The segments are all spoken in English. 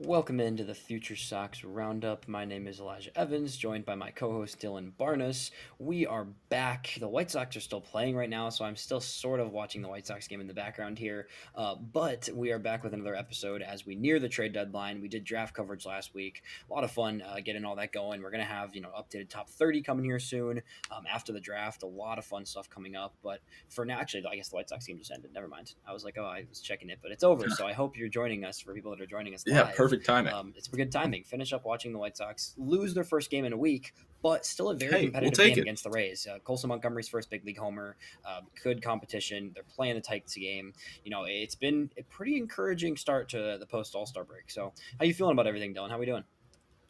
Welcome into the FutureSox RoundUp. My name is Elijah Evans, joined by my co-host Dylan Barnas. We are back. The White Sox are still playing right now, so I'm still sort of watching the White Sox game in the background here. But we are back with another episode as we near the trade deadline. We did draft coverage last week. A lot of fun getting all that going. We're gonna have updated top 30 coming here soon after the draft. A lot of fun stuff coming up. But for now, actually, I guess the White Sox game just ended. Never mind. I was like, oh, I was checking it, but it's over. So I hope you're joining us for people that are joining us Yeah, live. perfect timing. It's good timing. Finish up watching the White Sox lose their first game in a week, but still a very Hey, we'll competitive take game it. against the Rays. Colson Montgomery's first big league homer, good competition. They're playing a tight game. It's been a pretty encouraging start to the post All-Star break. So, how you feeling about everything, Dylan? How we doing?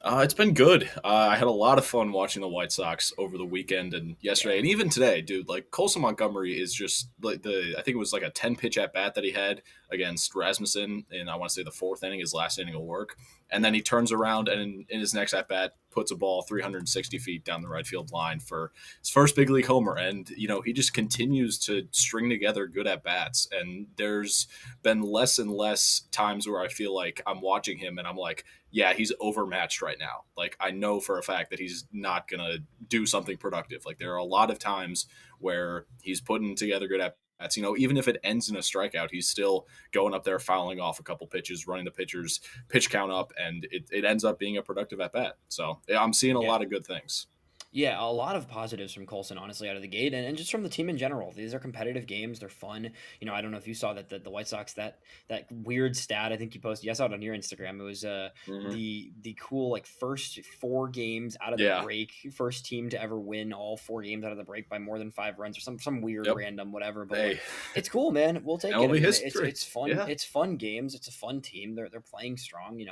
It's been good. I had a lot of fun watching the White Sox over the weekend and yesterday, Yeah, and even today, dude. Like Colson Montgomery is just like I think it was like a 10 pitch at bat that he had against Rasmussen, and I want to say the fourth inning, his last inning of work, and yeah. then he turns around and in his next at bat puts a ball 360 feet down the right field line for his first big league homer, and he just continues to string together good at bats, and there's been less and less times where I feel like I'm watching him and I'm like, yeah, he's overmatched right now. Like, I know for a fact that he's not going to do something productive. Like, there are a lot of times where he's putting together good at bats. Even if it ends in a strikeout, he's still going up there, fouling off a couple pitches, running the pitcher's pitch count up, and it ends up being a productive at bat. So, yeah, I'm seeing a Yeah. lot of good things. Yeah, a lot of positives from Colson, honestly, out of the gate, and just from the team in general. These are competitive games; they're fun. I don't know if you saw that the White Sox that weird stat I think you posted. Yes, I saw it on your Instagram. It was Hmm. the cool like first four games out of the Yeah. break, first team to ever win all four games out of the break by more than 5 runs or some weird Yep. random whatever. But Hey, like, it's cool, man. We'll take it. I MLB mean, history. it's fun. Yeah. It's fun games. It's a fun team. They're playing strong.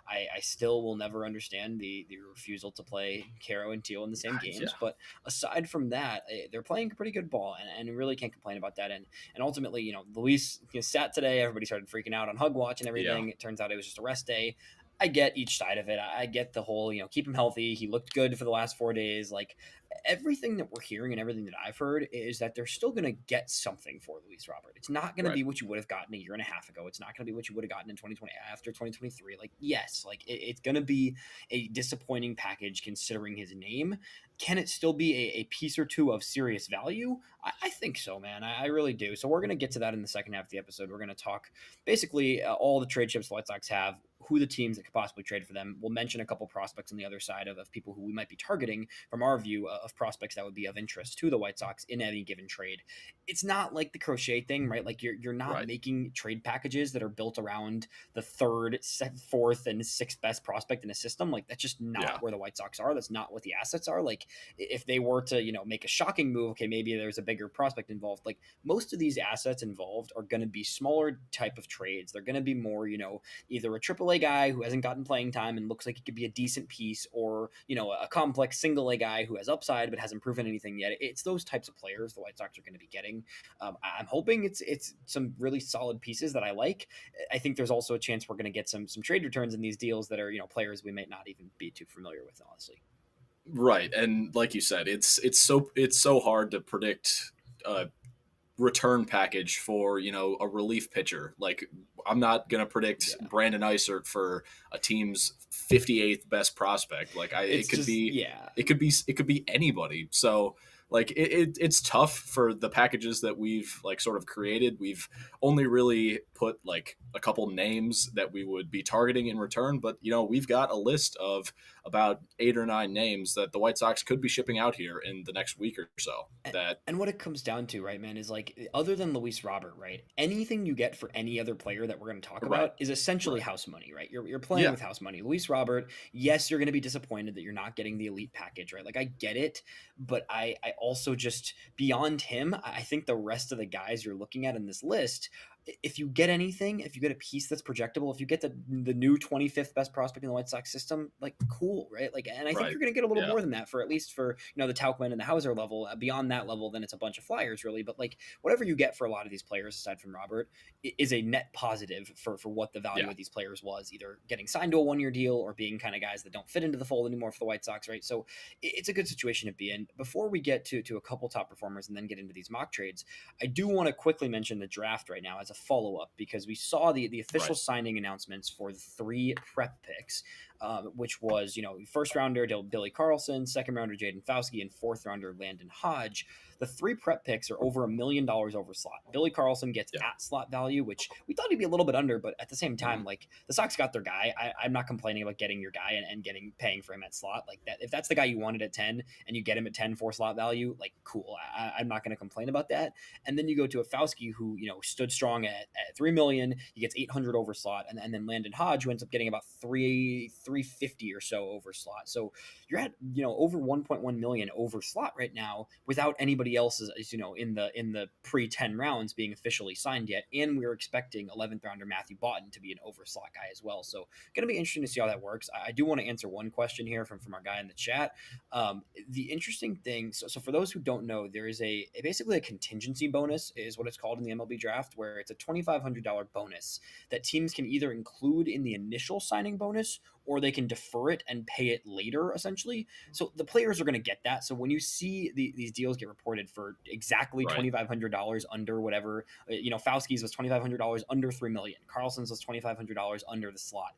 I still will never understand the refusal to play Caro and Teal in the same Yeah. games, but aside from that, they're playing pretty good ball, and really can't complain about that. And ultimately, Luis sat today. Everybody started freaking out on Hug Watch and Yeah. everything. It turns out it was just a rest day. I get each side of it. I get the whole, keep him healthy. He looked good for the last 4 days. Like everything that we're hearing and everything that I've heard is that they're still going to get something for Luis Robert. It's not going to Right. be what you would have gotten a year and a half ago. It's not going to be what you would have gotten in 2020 after 2023. Like, yes, like it's going to be a disappointing package considering his name. Can it still be a piece or two of serious value? I think so, man. I really do. So we're going to get to that in the second half of the episode. We're going to talk basically all the trade chips the White Sox have, who the teams that could possibly trade for them. We'll mention a couple prospects on the other side of people who we might be targeting from our view of prospects that would be of interest to the White Sox in any given trade. It's not like the crochet thing, right? Like you're not Right. making trade packages that are built around the third, fourth, and sixth best prospect in a system. Like that's just not Yeah. where the White Sox are. That's not what the assets are. Like if they were to, make a shocking move, okay, maybe there's a bigger prospect involved. Like most of these assets involved are going to be smaller type of trades. They're going to be more, either a AAA guy who hasn't gotten playing time and looks like he could be a decent piece, or a complex single A guy who has upside but hasn't proven anything yet. It's those types of players the White Sox are going to be getting. I'm hoping it's some really solid pieces that I like. I think there's also a chance we're going to get some trade returns in these deals that are players we might not even be too familiar with, honestly. Right. And like you said, it's so hard to predict return package for a relief pitcher. Like, I'm not gonna predict Yeah, Brandon Isert for a team's 58th best prospect. Like, it's just yeah. it could be anybody. So like it's tough for the packages that we've like sort of created. We've only really put like a couple names that we would be targeting in return, but we've got a list of about 8 or 9 names that the White Sox could be shipping out here in the next week or so. And That and what it comes down to, right, man, is like other than Luis Robert, right? Anything you get for any other player that we're going to talk right, about is essentially right, house money, right? You're playing yeah, with house money. Luis Robert, yes, you're going to be disappointed that you're not getting the elite package, right? Like I get it, but I also just beyond him, I think the rest of the guys you're looking at in this list, if you get anything, if you get a piece that's projectable, if you get the new 25th best prospect in the White Sox system, like cool, right? Like, and I think right, you're going to get a little yeah, more than that for at least for the Tauchman and the Hauser level. Beyond that level, then it's a bunch of flyers, really. But like whatever you get for a lot of these players, aside from Robert, is a net positive for what the value yeah. of these players was, either getting signed to a 1 year deal or being kind of guys that don't fit into the fold anymore for the White Sox, right? So it's a good situation to be in. Before we get to a couple top performers and then get into these mock trades, I do want to quickly mention the draft right now as a a follow up because we saw the official Right. signing announcements for the three prep picks, which was first rounder Billy Carlson, second rounder Jaden Fauske, and fourth rounder Landon Hodge. The three prep picks are over $1 million over slot. Billy Carlson gets Yeah. at slot value, which we thought he'd be a little bit under, but at the same time, Mhm. like the Sox got their guy. I'm not complaining about getting your guy and getting paying for him at slot like that. If that's the guy you wanted at 10 and you get him at 10 for slot value, like cool. I'm not going to complain about that. And then you go to a Fauske who stood strong at 3 million. He gets 800 over slot, and then Landon Hodge who ends up getting about 350 or so over slot. So you're at over 1.1 million over slot right now without anybody else in the pre 10 rounds being officially signed yet, and we're expecting 11th rounder Matthew Botton to be an over slot guy as well. So going to be interesting to see how that works. I do want to answer one question here from our guy in the chat. The interesting thing, so for those who don't know, there is basically a contingency bonus is what it's called in the MLB draft, where it's a $2,500 bonus that teams can either include in the initial signing bonus or they can defer it and pay it later, essentially. So the players are going to get that. So when you see these deals get reported for exactly Right. $2,500 under whatever, Fauski's was $2,500 under 3 million, Carlson's was $2,500 under the slot.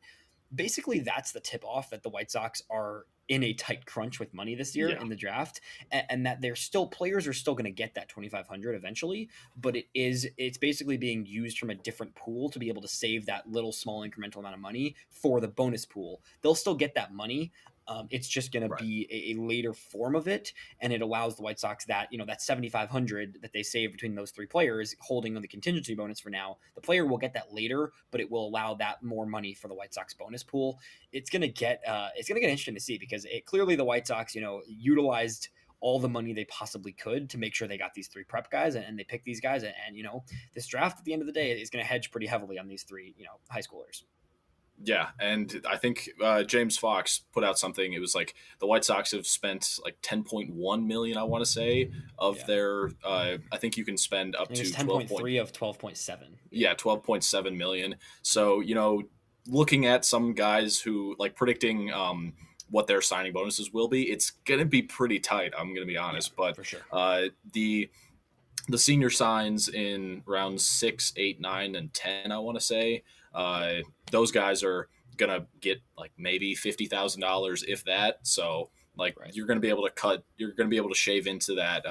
Basically, that's the tip off that the White Sox are in a tight crunch with money this year Yeah. in the draft, and that players are still going to get that 2,500 eventually, but it's basically being used from a different pool to be able to save that little small incremental amount of money for the bonus pool. They'll still get that money. It's just going to Right. be a later form of it, and it allows the White Sox that that 7,500 that they save between those three players, holding on the contingency bonus for now. The player will get that later, but it will allow that more money for the White Sox bonus pool. It's gonna get interesting to see because clearly the White Sox utilized all the money they possibly could to make sure they got these three prep guys and they picked these guys, and this draft at the end of the day is going to hedge pretty heavily on these three high schoolers. Yeah, and I think James Fox put out something. It was like the White Sox have spent like 10.1 million, I want to say, of Yeah. their. I think you can spend up I think to it's 10.3 of 12.7. Yeah, 12.7 million. So looking at some guys who like predicting what their signing bonuses will be, it's gonna be pretty tight. I'm gonna be Yeah, honest, but for sure. The senior signs in rounds 6, 8, 9, and 10, I want to say, those guys are gonna get like maybe $50,000 if that. So like Right. you're gonna be able to shave into that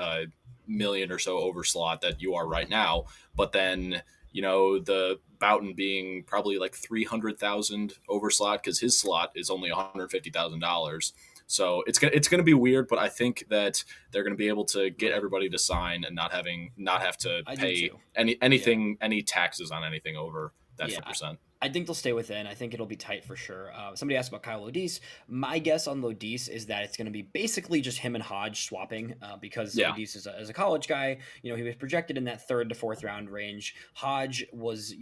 million or so over slot that you are right now. But then the Boughton being probably like 300,000 over slot because his slot is only $150,000. So it's gonna be weird, but I think that they're gonna be able to get everybody to sign and not have to I do pay too. any taxes on anything over that Yeah, 5%. I think they'll stay within. I think it'll be tight for sure. Somebody asked about Kyle Lodis. My guess on Lodis is that it's going to be basically just him and Hodge swapping because Yeah. Lodis is a college guy. He was projected in that third to fourth round range. Hodge was,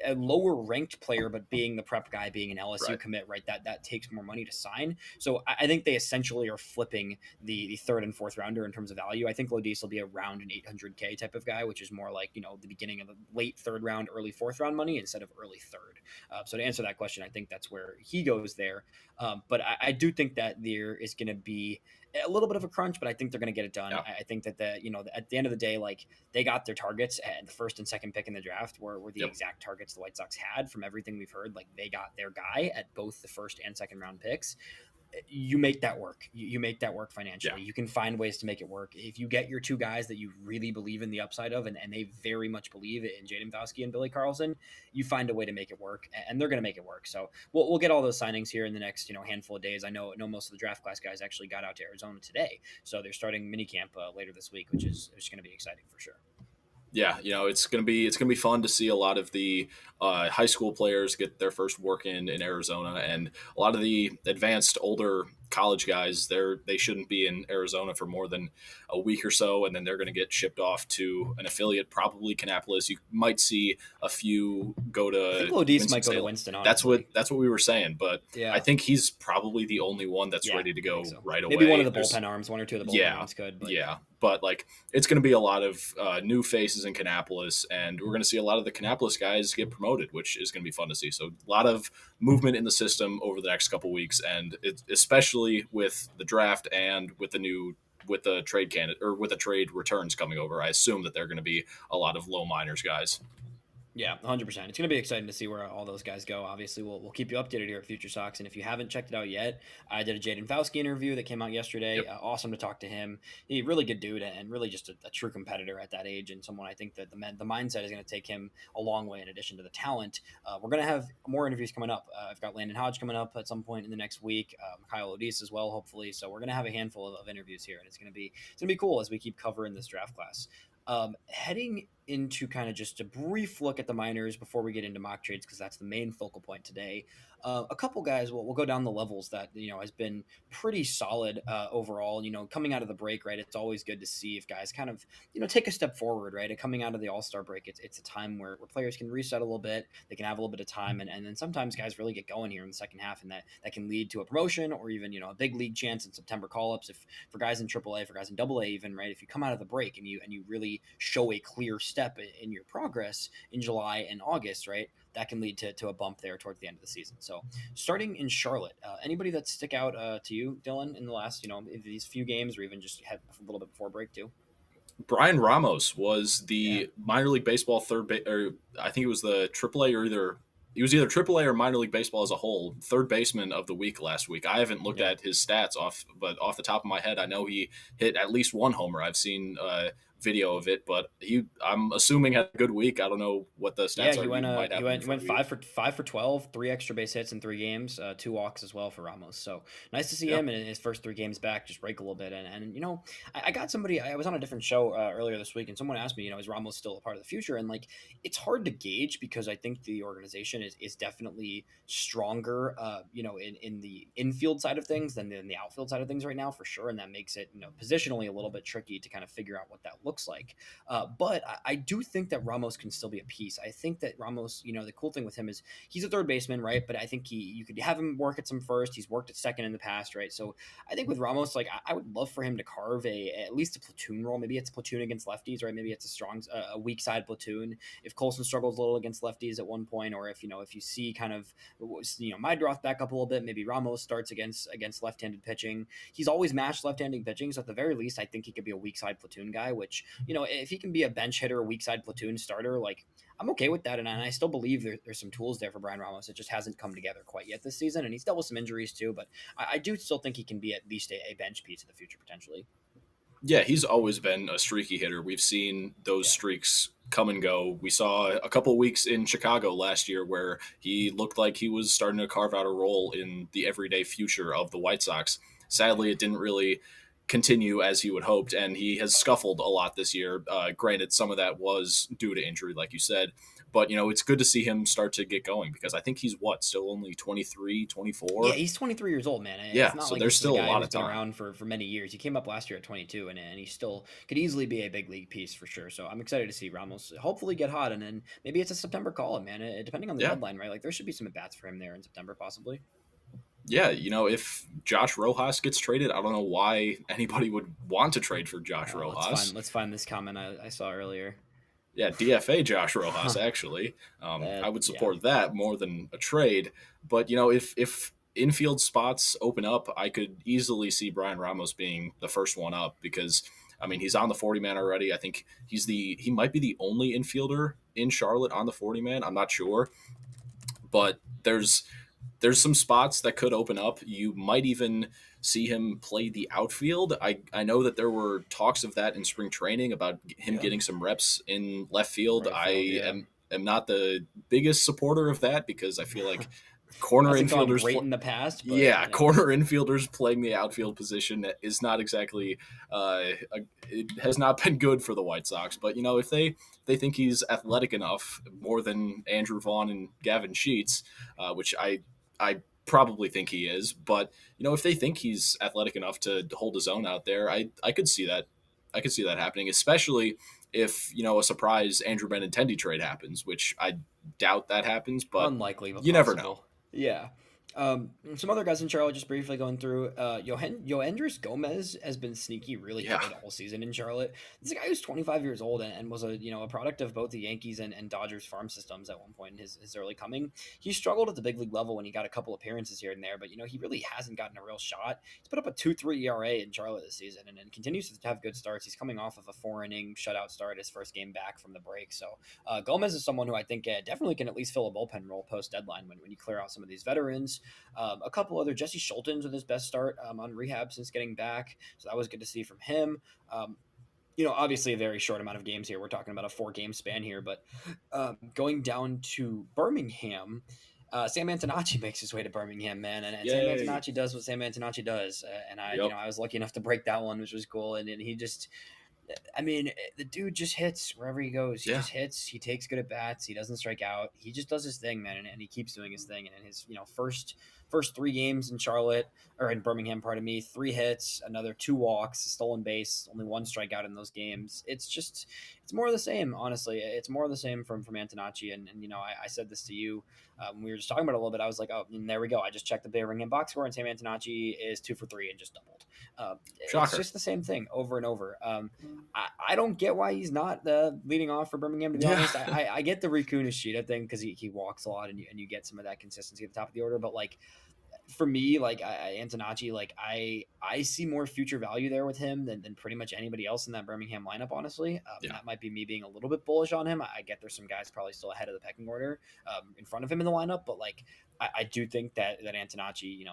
a lower ranked player, but being the prep guy, being an LSU Right. commit, right? That takes more money to sign. So I think they essentially are flipping the third and fourth rounder in terms of value. I think Lodis will be around an 800K type of guy, which is more like, the beginning of the late third round, early fourth round money instead of early third. So to answer that question, I think that's where he goes there. But I do think that there is going to be a little bit of a crunch, but I think they're going to get it done. Yeah. I think that at the end of the day, like they got their targets, and the first and second pick in the draft were the Yep. exact targets the White Sox had from everything we've heard. Like they got their guy at both the first and second round picks. You make that work. You make that work financially. Yeah. You can find ways to make it work. If you get your two guys that you really believe in the upside of, and they very much believe in Jaden Fauske and Billy Carlson, you find a way to make it work, and they're going to make it work. So we'll get all those signings here in the next handful of days. I know most of the draft class guys actually got out to Arizona today, so they're starting minicamp later this week, which is going to be exciting for sure. Yeah, it's gonna be fun to see a lot of the high school players get their first work in Arizona, and a lot of the advanced older college guys they shouldn't be in Arizona for more than a week or so, and then they're going to get shipped off to an affiliate, probably Kannapolis. You might see a few go to I think Lodis might go to Winston. Honestly. That's what we were saying, but yeah. I think he's probably the only one that's ready to go right away. Maybe one of the bullpen arms, one or two of the bullpen arms could. But. Yeah, but like it's going to be a lot of new faces in Kannapolis, and we're going to see a lot of the Kannapolis guys get promoted, which is going to be fun to see. So a lot of movement in the system over the next couple weeks, and especially with the draft and with the trade candidate or with the trade returns coming over. I assume that they're going to be a lot of low minors guys. Yeah, 100%. It's going to be exciting to see where all those guys go. Obviously, we'll keep you updated here at Future Sox. And if you haven't checked it out yet, I did a Jaden Fauski interview that came out yesterday. Yep. Awesome to talk to him. He really good dude and really just a true competitor at that age, and someone I think that the mindset is going to take him a long way in addition to the talent. We're going to have more interviews coming up. I've got Landon Hodge coming up at some point in the next week. Kyle Odis as well, hopefully. So we're going to have a handful of interviews here, and it's going to be cool as we keep covering this draft class. Heading into kind of just a brief look at the minors before we get into mock trades, because that's the main focal point today. A couple guys, we'll go down the levels that has been pretty solid overall. Coming out of the break, right? It's always good to see if guys kind of take a step forward, right? And coming out of the All Star break, it's a time where players can reset a little bit, they can have a little bit of time, and then sometimes guys really get going here in the second half, and that can lead to a promotion or even a big league chance in September call ups. If for guys in AAA, for guys in AA, even right, if you come out of the break and you really show a clear step in your progress in July and August, right? That can lead to a bump there towards the end of the season. So, starting in Charlotte, anybody that stick out to you, Dylan, in the last these few games, or even just had a little bit before break too? Brian Ramos was Yeah, the minor league baseball or I think it was the AAA or he was either AAA or minor league baseball as a whole third baseman of the week last week. I haven't looked yeah. at his stats but off the top of my head, I know he hit at least one homer. I've seen video of it, but I'm assuming had a good week. I don't know what the Yeah, stats are. he You went might have them in he front went of you. five for 12, three extra base hits in 3 games, two walks as well for Ramos. So nice to see Yeah. him in his first 3 games back just break a little bit. And I got somebody. I was on a different show earlier this week, and someone asked me, is Ramos still a part of the future? And like, it's hard to gauge because I think the organization is definitely stronger, in the infield side of things than in the outfield side of things right now for sure, and that makes it positionally a little bit tricky to kind of figure out what that looks like. But I do think that Ramos can still be a piece. I think that Ramos, the cool thing with him is he's a third baseman, right? But I think you could have him work at some first. He's worked at second in the past, right? So I think with Ramos, like I would love for him to carve at least a platoon role. Maybe it's a platoon against lefties, right? Maybe it's a weak side platoon. If Colson struggles a little against lefties at one point, or if you see kind of Mydroth back up a little bit, maybe Ramos starts against left-handed pitching. He's always matched left-handed pitching, so at the very least, I think he could be a weak side platoon guy. Which if he can be a bench hitter, a weak side platoon starter, like I'm okay with that. And I still believe there's some tools there for Brian Ramos. It just hasn't come together quite yet this season. And he's dealt with some injuries too, but I do still think he can be at least a bench piece in the future potentially. Yeah, he's always been a streaky hitter. We've seen those Yeah. streaks come and go. We saw a couple weeks in Chicago last year where he looked like he was starting to carve out a role in the everyday future of the White Sox. Yeah. Sadly, it didn't really continue as he would hoped, and he has scuffled a lot this year. Granted, some of that was due to injury, like you said, but it's good to see him start to get going because I think he's still only 23, Yeah, 24. he's 23 years old, man. Yeah, It's not so like there's this is a still a guy lot who's of been time. around for many years. He came up last year at 22, and he still could easily be a big league piece for sure. So I'm excited to see Ramos hopefully get hot, and then maybe it's a September call, man. Depending on the Yeah. deadline, right? Like there should be some at bats for him there in September, possibly. Yeah, if Josh Rojas gets traded, I don't know why anybody would want to trade for Josh Let's Rojas. find this comment I saw earlier. Yeah, DFA Josh Rojas, actually. I would Yeah. support that more than a trade. But, if infield spots open up, I could easily see Brian Ramos being the first one up because, I mean, he's on the 40 man already. I think he might be the only infielder in Charlotte on the 40 man. I'm not sure. But there's some spots that could open up. You might even see him play the outfield. I know that there were talks of that in spring training about him Yeah. getting some reps in left field. Right I field, yeah. am not the biggest supporter of that because I feel like corner Hasn't gone infielders great in the past, but yeah, corner infielders playing the outfield position is not exactly it has not been good for the White Sox. But if they think he's athletic enough, more than Andrew Vaughn and Gavin Sheets, which I probably think he is. But if they think he's athletic enough to hold his own out there, I could see that. I could see that happening, especially if a surprise Andrew Benintendi trade happens, which I doubt that happens, but unlikely but you never know. possible. Yeah. Some other guys in Charlotte, just briefly going through. Yoendris Gomez has been sneaky, really Yeah. good all season in Charlotte. This is a guy who's 25 years old and was a product of both the Yankees and Dodgers farm systems at one point in his early coming. He struggled at the big league level when he got a couple appearances here and there, but he really hasn't gotten a real shot. He's put up a 2.3 ERA in Charlotte this season and continues to have good starts. He's coming off of a 4 inning shutout start, his first game back from the break. So Gomez is someone who I think definitely can at least fill a bullpen role post deadline when you clear out some of these veterans. A couple other Jesse Schultens with his best start on rehab since getting back, so that was good to see from him. Obviously a very short amount of games here. We're talking about a 4 game span here, but going down to Birmingham. Sam Antonacci makes his way to Birmingham, man, and Sam Yay. Antonacci does what Sam Antonacci does, and Yep. I was lucky enough to break that one, which was cool, and he just, I mean, the dude just hits wherever he goes. He Yeah. just hits. He takes good at bats. He doesn't strike out. He just does his thing, man, and he keeps doing his thing. And in his first 3 games in Charlotte or in Birmingham, pardon me, 3 hits, another 2 walks, a stolen base, only 1 strikeout in those games. It's more of the same, honestly. It's more of the same from Antonacci. And I said this to you when we were just talking about it a little bit. I was like, oh, and there we go. I just checked the Birmingham box score, and Sam Antonacci is 2 for 3 and just doubled. It's Shocker. just the same thing over and over. I don't get why he's not leading off for Birmingham. To be Yeah. honest, I get the Rikun Ishida thing because he walks a lot and you get some of that consistency at the top of the order. But like for me, like Antonacci, like I see more future value there with him than pretty much anybody else in that Birmingham lineup. Honestly, Yeah. that might be me being a little bit bullish on him. I get there's some guys probably still ahead of the pecking order in front of him in the lineup, but like I do think that Antonacci,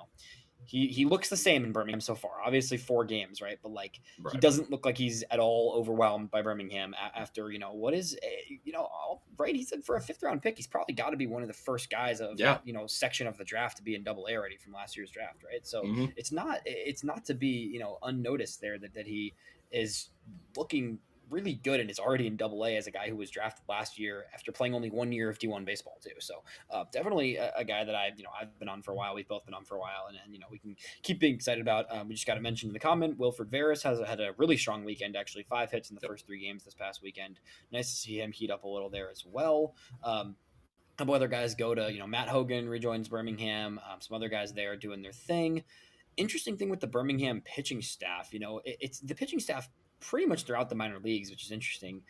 he looks the same in Birmingham so far. Obviously, 4 games, right? But like he Right. doesn't look like he's at all overwhelmed by Birmingham after what is right? He said for a 5th round pick, he's probably got to be one of the first guys of Yeah. that section of the draft to be in Double A already from last year's draft, right? So Hmm. it's not to be unnoticed there that he is looking really good and is already in Double A as a guy who was drafted last year after playing only 1 year of D1 baseball too. So definitely a guy that I've been on for a while. We've both been on for a while, and we can keep being excited about. We just got to mention in the comment, Wilfred Veras has had a really strong weekend. Actually, 5 hits in the Yep. first 3 games this past weekend. Nice to see him heat up a little there as well. A couple other guys go to Matt Hogan rejoins Birmingham. Some other guys there doing their thing. Interesting thing with the Birmingham pitching staff, it's the pitching staff pretty much throughout the minor leagues, which is interesting.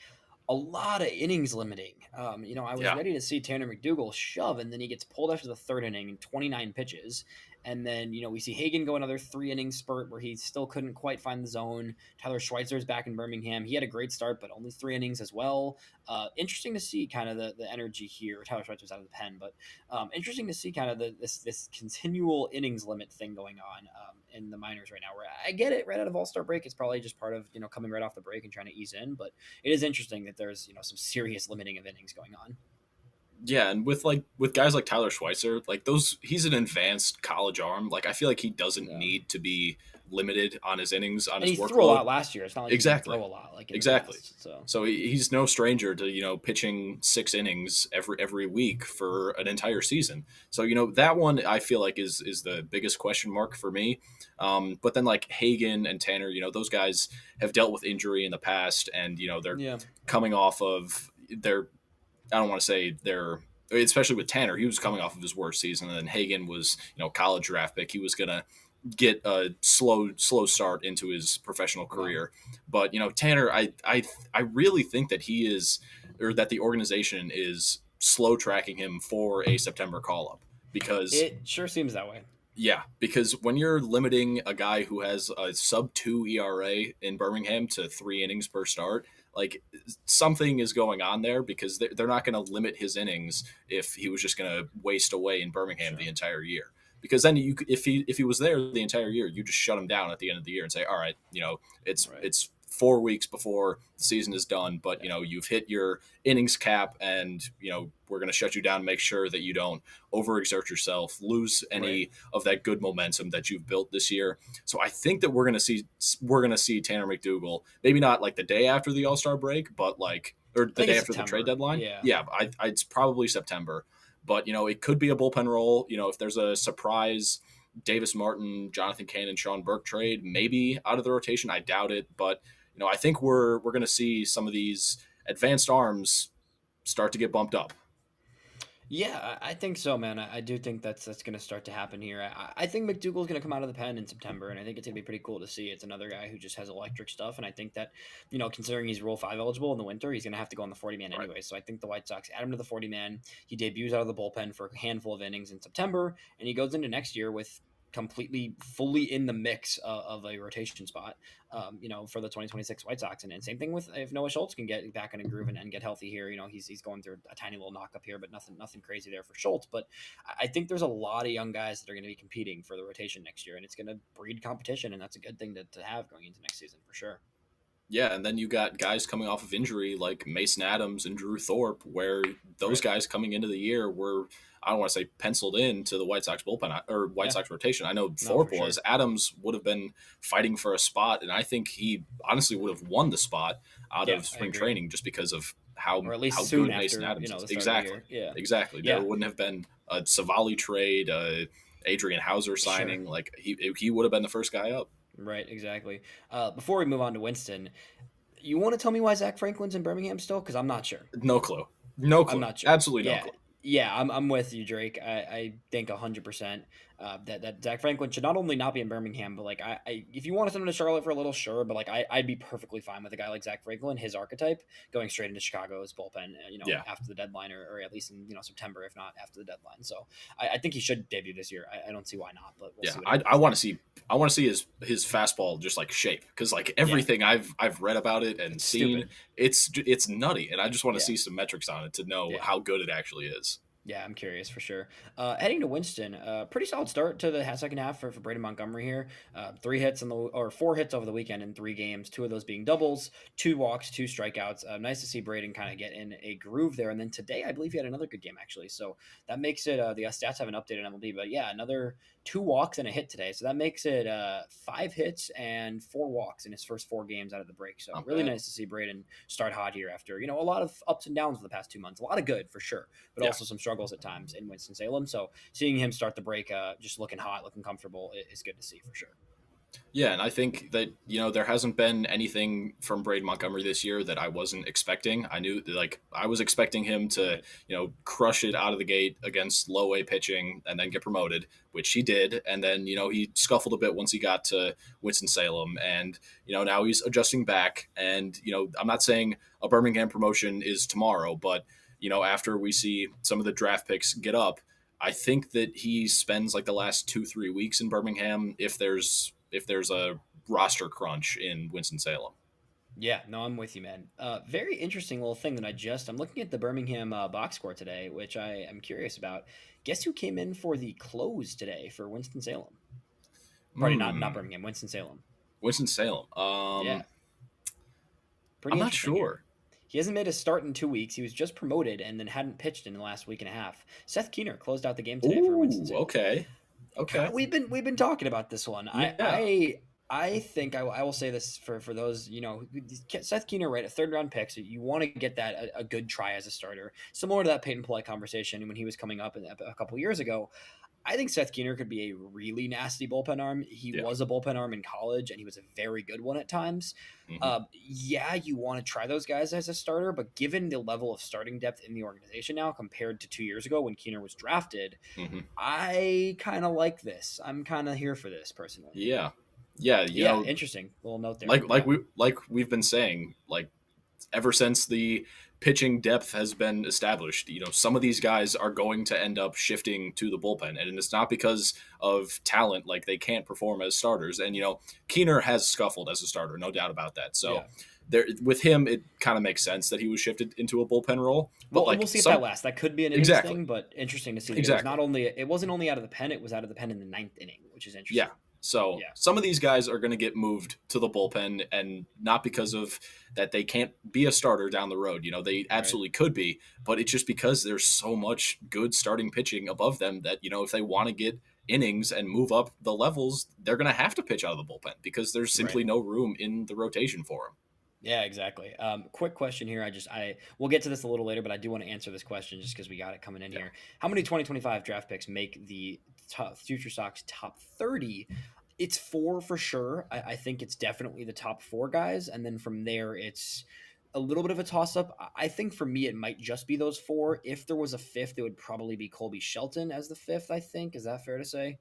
A lot of innings limiting. I was Yeah. ready to see Tanner McDougal shove, and then he gets pulled after the 3rd inning in 29 pitches. And then, we see Hagen go another 3 inning spurt where he still couldn't quite find the zone. Tyler Schweitzer is back in Birmingham. He had a great start, but only 3 innings as well. Interesting to see kind of the energy here. Tyler Schweitzer was out of the pen, but interesting to see kind of this continual innings limit thing going on in the minors right now. Where I get it, right out of All-Star break, it's probably just part of coming right off the break and trying to ease in, but it is interesting that there's some serious limiting of innings going on. Yeah, and with guys like Tyler Schweitzer, like he's an advanced college arm. Like I feel like he doesn't Yeah. need to be limited on his innings, on And his he threw a lot workload. last year. It's not like Exactly. he didn't throw a lot like in Exactly. the past. So So he's no stranger to pitching 6 innings every week for an entire season. So that one I feel like is the biggest question mark for me. But then like Hagen and Tanner, those guys have dealt with injury in the past, and they're yeah, coming off of their, I don't want to say they're, especially with Tanner, he was coming off of his worst season, and then Hagen was college draft pick. He was gonna get a slow start into his professional wow. career. But Tanner, I really think that he is, or that the organization is slow tracking him for a September call up, because It sure seems that way. yeah, because when you're limiting a guy who has a sub 2 ERA in Birmingham to 3 innings per start, like something is going on there, because they're not going to limit his innings if he was just going to waste away in Birmingham Sure. the entire year. Because then if he was there the entire year, you just shut him down at the end of the year and say, all right, Right. it's 4 weeks before the season is done, but Yeah. you've hit your innings cap, and we're going to shut you down, make sure that you don't overexert yourself, lose any Right. of that good momentum that you've built this year. So I think that we're gonna see Tanner McDougal, maybe not like the day after the All-Star break, but like, or I the think day it's after the trade September. deadline. Yeah. Yeah, it's probably September. But it could be a bullpen role. If there's a surprise Davis Martin, Jonathan Cain, and Sean Burke trade, maybe out of the rotation. I doubt it, but I think we're going to see some of these advanced arms start to get bumped up. Yeah, I think so, man. I do think that's going to start to happen here. I think McDougal's going to come out of the pen in September, and I think it's going to be pretty cool to see. It's another guy who just has electric stuff, and I think that, considering he's Rule 5 eligible in the winter, he's going to have to go on the 40 man Right. anyway. So I think the White Sox add him to the 40 man. He debuts out of the bullpen for a handful of innings in September, and he goes into next year with completely fully in the mix of a rotation spot, for the 2026 White Sox. And same thing with if Noah Schultz can get back in a groove and get healthy here. He's going through a tiny little knock up here, but nothing crazy there for Schultz. But I think there's a lot of young guys that are going to be competing for the rotation next year, and it's going to breed competition, and that's a good thing to have going into next season for sure. Yeah, and then you got guys coming off of injury like Mason Adams and Drew Thorpe, where those Right. guys coming into the year were, I don't want to say penciled in to the White Sox bullpen or White Yeah. Sox rotation. I know No, Thorpe for was. sure. Adams would have been fighting for a spot, and I think he honestly would have won the spot out Yeah, of I spring agree. training just because of how Or at least how soon good Mason after Adams is. the start of the Exactly, year. Yeah. exactly. There Yeah. wouldn't have been a Savali trade, Adrian Hauser Sure. signing. Like he would have been the first guy up. Right. Exactly. Before we move on to Winston, you want to tell me why Zach Franklin's in Birmingham still? Because I'm not sure. No clue. No I'm clue. not sure. Absolutely no Yeah, clue. yeah, I'm with you, Drake. I think 100% that Zach Franklin should not only not be in Birmingham, but like if you wanted someone to Charlotte for a little, sure, but like I'd be perfectly fine with a guy like Zach Franklin, his archetype, going straight into Chicago's bullpen, Yeah. after the deadline or at least in September, if not after the deadline. So I think he should debut this year. I don't see why not, but we'll Yeah, see what I happens want there. to see his fastball just like shape because like Yeah, everything I've read about it and it's seen, stupid. it's nutty, and I just want to Yeah, see some metrics on it to know yeah. how good it actually is. Yeah, I'm curious for sure. Heading to Winston, pretty solid start to the second half for Braden Montgomery here. 3 hits or 4 hits over the weekend in 3 games. 2 of those being doubles, 2 walks, 2 strikeouts. Nice to see Braden kind of get in a groove there. And then today, I believe he had another good game actually. So that makes it. The stats haven't updated on MLB, but yeah, another 2 walks and a hit today. So that makes it 5 hits and 4 walks in his first 4 games out of the break. So Not really bad. nice to see Braden start hot here after a lot of ups and downs for the past 2 months. A lot of good for sure, but Yeah. also some struggles at times in Winston-Salem. So seeing him start the break, just looking hot, looking comfortable, is good to see for sure. Yeah, and I think that there hasn't been anything from Braden Montgomery this year that I wasn't expecting. I knew like I was expecting him to Right. crush it out of the gate against low A pitching and then get promoted, which he did, and then he scuffled a bit once he got to Winston Salem, and now he's adjusting back, and I'm not saying a Birmingham promotion is tomorrow, but after we see some of the draft picks get up. I think that he spends like the last 2-3 weeks in Birmingham if there's a roster crunch in Winston Salem. Yeah, no, I'm with you, man. Very interesting little thing that I'm looking at the Birmingham box score today, which I am curious about. Guess who came in for the close today for Winston-Salem? Pardon, not Hmm. Birmingham, Winston-Salem. Winston Salem. Yeah, I'm pretty not interesting here. sure. He hasn't made a start in 2 weeks. He was just promoted and then hadn't pitched in the last week and a half. Seth Keener closed out the game today for Ooh. Winston-Salem. Okay. Okay. We've been talking about this one. Yeah. I think I will say this for those Seth Keener, right, a third round pick, so you want to get that a good try as a starter, similar to that Peyton Polite conversation when he was coming up a couple years ago. I think Seth Keener could be a really nasty bullpen arm. He Yeah. was a bullpen arm in college, and he was a very good one at times. Hmm. Yeah, you want to try those guys as a starter, but given the level of starting depth in the organization now compared to 2 years ago when Keener was drafted, Hmm. I kind of like this. I'm kind of here for this personally. Yeah. Yeah. Yeah, interesting little note there. Like Yeah, we've been saying, like ever since the pitching depth has been established, some of these guys are going to end up shifting to the bullpen, and it's not because of talent. Like they can't perform as starters, and Keener has scuffled as a starter, no doubt about that. yeah. So there, with him, it kind of makes sense that he was shifted into a bullpen role. But Well, and like we'll see if that some lasts. That could be an innings exactly, thing, but interesting to see that exactly. it wasn't only out of the pen, it was out of the pen in the ninth inning, which is Yeah. interesting. So Yeah, some of these guys are going to get moved to the bullpen, and not because of that they can't be a starter down the road. They right, absolutely could be, but it's just because there's so much good starting pitching above them that if they want to get innings and move up the levels, they're going to have to pitch out of the bullpen because there's right. simply no room in the rotation for them. Yeah, exactly. Quick question here. I we'll get to this a little later, but I do want to answer this question just because we got it coming in Yeah. here. How many 2025 draft picks make the Future Sox top 30? It's 4 for sure. I think it's definitely the top 4 guys, and then from there, it's a little bit of a toss up. I think for me, it might just be those four. If there was a fifth, it would probably be Colby Shelton as the fifth. I think, is that fair to say?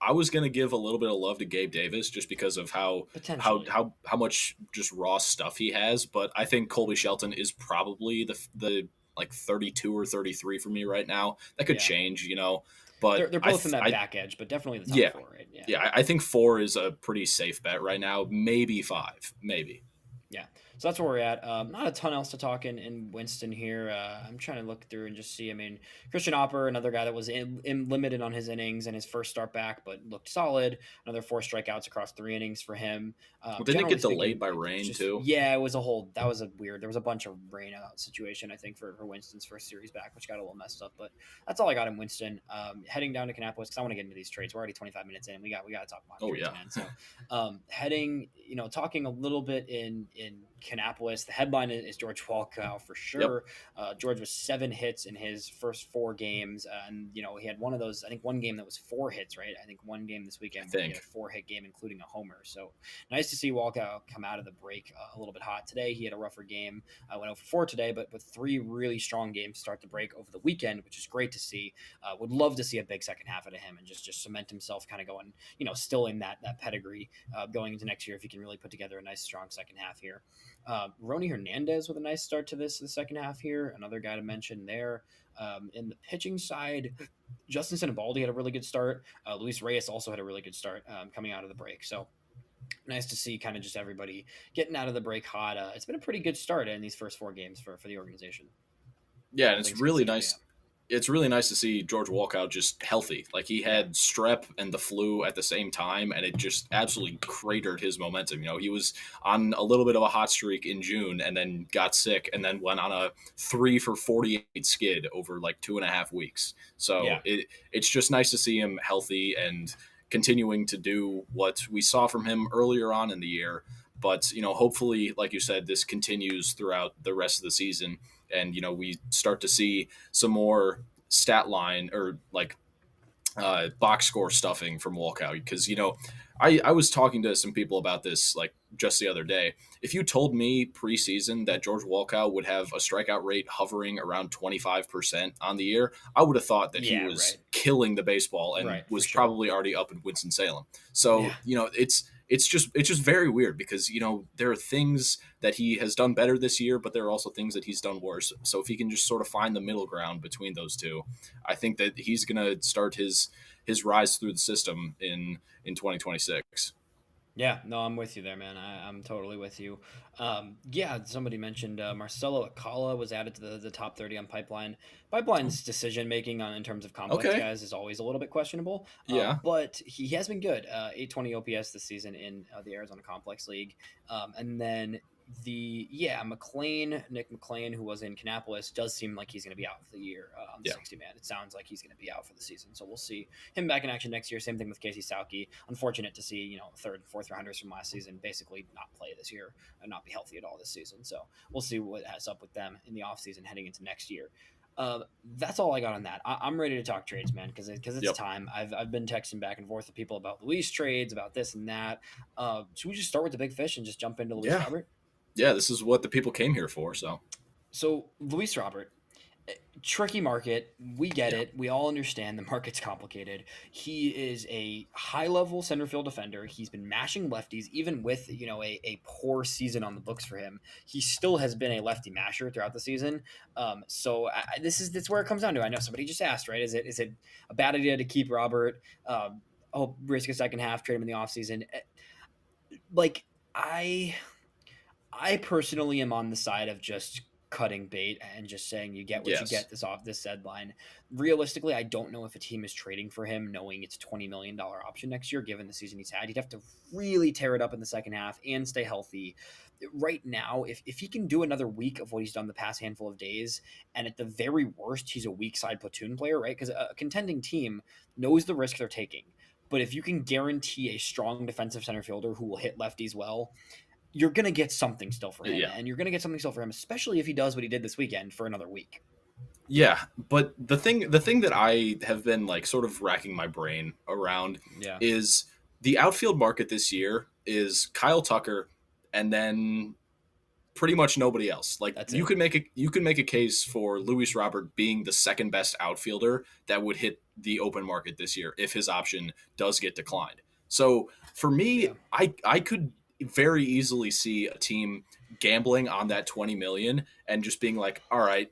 I was gonna give a little bit of love to Gabe Davis just because of Potentially. how much just raw stuff he has, but I think Colby Shelton is probably the like 32 or 33 for me right now. That could Yeah, change, but they're both in that I back edge, but definitely the top yeah four, right? Yeah. yeah I think 4 is a pretty safe bet right now. Maybe 5, maybe. Yeah, so that's where we're at. Not a ton else to talk in Winston here. I'm trying to look through and just see. I mean, Christian Opper, another guy that was in limited on his innings and his first start back, but looked solid. Another 4 strikeouts across 3 innings for him. Well, didn't it Generally get delayed speaking, by it's rain just too? yeah, it was a whole that was a weird. There was a bunch of rain out situation I think for Winston's first series back, which got a little messed up. But that's all I got in Winston. Heading down to Kannapolis because I want to get into these trades. We're already 25 minutes in. We got to talk about Oh trades, yeah. man. So heading, talking a little bit in Kannapolis. The headline is George Walkow for Yep. sure. George was 7 hits in his first 4 games, and he had one of those. I think one game that was 4 hits, right? I think one game this I weekend where he had a think. 4-hit game, including a homer. So nice to see Walkow come out of the break a little bit hot today. He had a rougher game. Went over 4 today, but with 3 really strong games to start the break over the weekend, which is great to see. Would love to see a big second half out of him and just cement himself, kind of going, still in that pedigree going into next year if he can really put together a nice strong second half here. Rony Hernandez with a nice start to the second half here. Another guy to mention there. In the pitching side, Justin Sinibaldi had a really good start. Luis Reyes also had a really good start coming out of the break. So nice to see kind of just everybody getting out of the break hot. It's been a pretty good start in these first 4 games for the organization. Yeah, and All things considered, yeah. it's really nice to see George Walkout just healthy. Like he Yeah. had strep and the flu at the same time, and it just absolutely cratered his momentum. He was on a little bit of a hot streak in June, and then got sick, and then went on a 3 for 48 skid over like 2.5 weeks. So Yeah. it's just nice to see him healthy and continuing to do what we saw from him earlier on in the year. But hopefully, like you said, this continues throughout the rest of the season, and we start to see some more stat line or like box score stuffing from Walkout because I was talking to some people about this like just the other day. If you told me preseason that George Walkout would have a strikeout rate hovering around 25% on the year, I would have thought that he Yeah. was Right. killing the baseball and Right. For was sure. probably already up in Winston Salem. So Yeah. it's just very weird because there are things that he has done better this year, but there are also things that he's done worse. So if he can just sort of find the middle ground between those two, I think that he's gonna start his rise through the system in 2026. Yeah, no, I'm with you there, man. I'm totally with you. Yeah, somebody mentioned Marcelo Acala was added to the top 30 on Pipeline. Pipeline's decision making on in terms of complex Okay. guys is always a little bit questionable, Yeah. but he has been good. 820 OPS this season in the Arizona Complex League, and then Nick McLean, who was in Kannapolis, does seem like he's going to be out for the year on the Yeah. 60 man. It sounds like he's going to be out for the season, so we'll see him back in action next year. Same thing with Casey Sauke. Unfortunate to see third and fourth rounders from last season basically not play this year and not be healthy at all this season. So we'll see what has up with them in the offseason heading into next year. That's all I got on that. I'm ready to talk trades, man, because it's Yep. time. I've been texting back and forth with people about Luis trades, about this and that. Should we just start with the big fish and just jump into Luis Yeah. Robert? Yeah. This is what the people came here for. So So Luis Robert, tricky market. We get yeah. it. We all understand the market's complicated. He is a high level center field defender. He's been mashing lefties, even with a poor season on the books for him. He still has been a lefty masher throughout the season. That's where it comes down to. I know somebody just asked, right? Is it a bad idea to keep Robert? Risk a second half, trade him in the offseason? Like I personally am on the side of just cutting bait and just saying you get what you Yes. get this deadline. Realistically, I don't know if a team is trading for him knowing it's a $20 million option next year, given the season he's had. He'd have to really tear it up in the second half and stay healthy. Right now, if he can do another week of what he's done the past handful of days, and at the very worst, he's a weak side platoon player, right? Because a contending team knows the risk they're taking. But if you can guarantee a strong defensive center fielder who will hit lefties well, you're going to get something still for him. Yeah. And you're going to get something still for him, especially if he does what he did this weekend for another week. Yeah, but the thing that I have been like sort of racking my brain around Yeah. is the outfield market this year is Kyle Tucker and then pretty much nobody else. Like That's you it. could make a case for Luis Robert being the second best outfielder that would hit the open market this year if his option does get declined. So for Yeah. me, I could very easily see a team gambling on that 20 million and just being like, all right,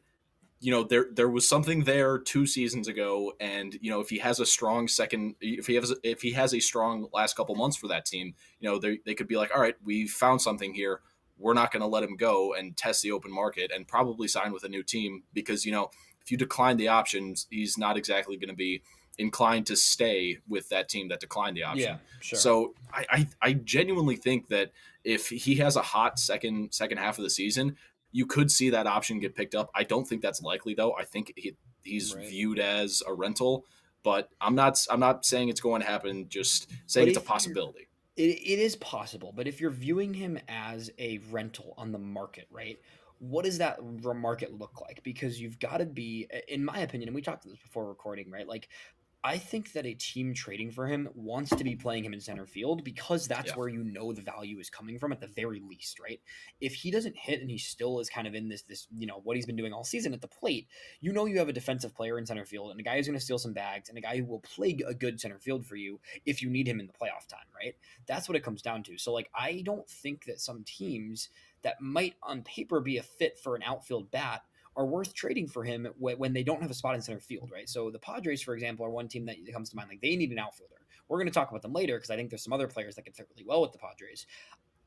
there was something there 2 seasons ago, and if he has a strong second, if he has a strong last couple months for that team, they could be like, all right, we found something here. We're not going to let him go and test the open market and probably sign with a new team because if you decline the options, he's not exactly going to be inclined to stay with that team that declined the Yeah, option. sure. So I genuinely think that if he has a hot second half of the season, you could see that option get picked up. I don't think that's likely though. I think he's Right. viewed as a rental, but I'm not saying it's going to happen. Just saying But it's a if you possibility. it is possible, but if you're viewing him as a rental on the market, right? What does that market look like? Because you've got to be, in my opinion, and we talked about this before recording, right? Like I think that a team trading for him wants to be playing him in center field because that's Yeah. where the value is coming from at the very least, right? If he doesn't hit and he still is kind of in this what he's been doing all season at the plate, you have a defensive player in center field and a guy who's going to steal some bags and a guy who will play a good center field for you if you need him in the playoff time, right? That's what it comes down to. So like I don't think that some teams that might on paper be a fit for an outfield bat are worth trading for him when they don't have a spot in center field, right? So the Padres, for example, are one team that comes to mind. Like they need an outfielder. We're going to talk about them later because I think there's some other players that can fit really well with the Padres.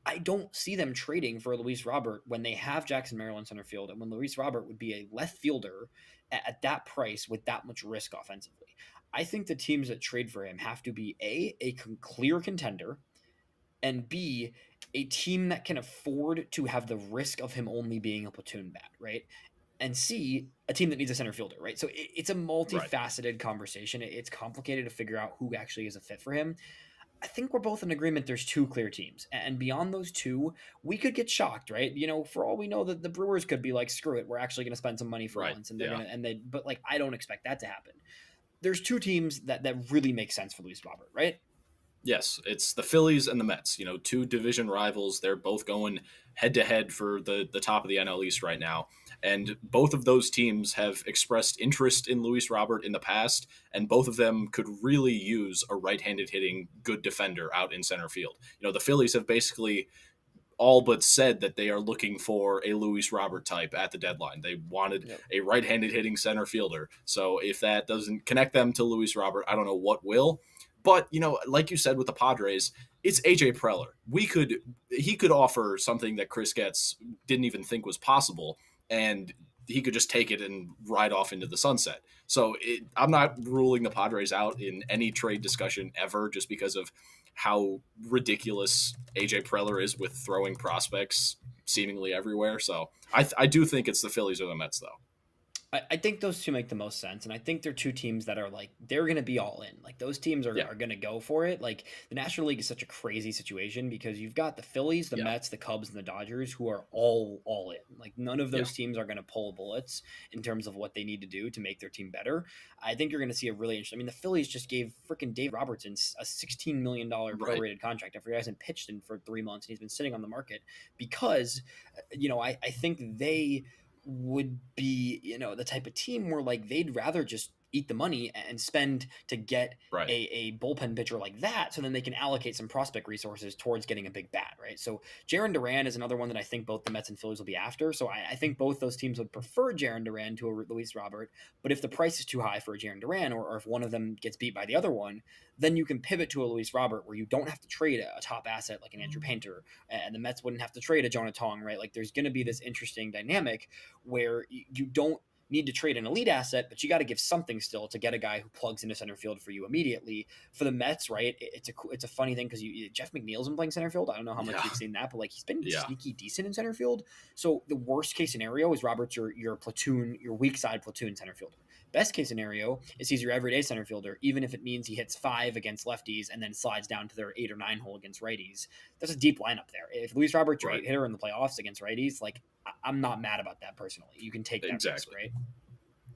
I don't see them trading for Luis Robert when they have Jackson Merrill in center field and when Luis Robert would be a left fielder at that price with that much risk offensively. I think the teams that trade for him have to be a clear contender, and B, a team that can afford to have the risk of him only being a platoon bat, right? And C, a team that needs a center fielder, right? So it's a Right. multifaceted conversation. It's complicated to figure out who actually is a fit for him. I think we're both in agreement there's two clear teams. And beyond those two, we could get shocked, right? For all we know, that the Brewers could be like, screw it, we're actually going to spend some money for Right. once. And they're Yeah. going to, but like, I don't expect that to happen. There's two teams that really make sense for Luis Robert, right? Yes, it's the Phillies and the Mets. Two division rivals. They're both going head to head for the top of the NL East right now, and both of those teams have expressed interest in Luis Robert in the past, and both of them could really use a right-handed hitting good defender out in center field. The Phillies have basically all but said that they are looking for a Luis Robert type at the deadline. They wanted Yep. a right-handed hitting center fielder. So if that doesn't connect them to Luis Robert, I don't know what will. But like you said with the Padres, it's AJ Preller. He could offer something that Chris Getz didn't even think was possible, and he could just take it and ride off into the sunset. So I'm not ruling the Padres out in any trade discussion ever, just because of how ridiculous AJ Preller is with throwing prospects seemingly everywhere. So I do think it's the Phillies or the Mets, though. I think those two make the most sense, and I think they're two teams that are like they're going to be all in. Like those teams are, Yeah, are going to go for it. Like the National League is such a crazy situation because you've got the Phillies, the yeah, Mets, the Cubs, and the Dodgers who are all in. Like none of yeah. those teams are going to pull bullets in terms of what they need to do to make their team better. I think you're going to see a really interesting. I mean, the Phillies just gave freaking Dave Robertson a $16 million Right, prorated contract after he hasn't pitched in for 3 months and he's been sitting on the market because, I think they would be, the type of team where like they'd rather just eat the money and spend to get right. a bullpen pitcher like that so then they can allocate some prospect resources towards getting a big bat, right? So Jaron Duran is another one that I think both the Mets and Phillies will be after. So I think both those teams would prefer Jaron Duran to a Luis Robert. But if the price is too high for a Jaron Duran or if one of them gets beat by the other one, then you can pivot to a Luis Robert where you don't have to trade a top asset like an Andrew Painter and the Mets wouldn't have to trade a Jonah Tong, right? Like there's going to be this interesting dynamic where you don't need to trade an elite asset, but you got to give something still to get a guy who plugs into center field for you immediately. For the Mets, right? It's a funny thing because Jeff McNeil's been playing center field. I don't know how much Yeah, you've seen that, but like he's been yeah, sneaky decent in center field. So the worst case scenario is Robert's your platoon, your weak side platoon center fielder. Best case scenario is he's your everyday center fielder, even if it means he hits 5 against lefties and then slides down to their 8 or 9 hole against righties. There's a deep lineup there. If Luis Robert's your right. 8 hitter in the playoffs against righties, like I'm not mad about that personally. You can take that risk, Exactly. right?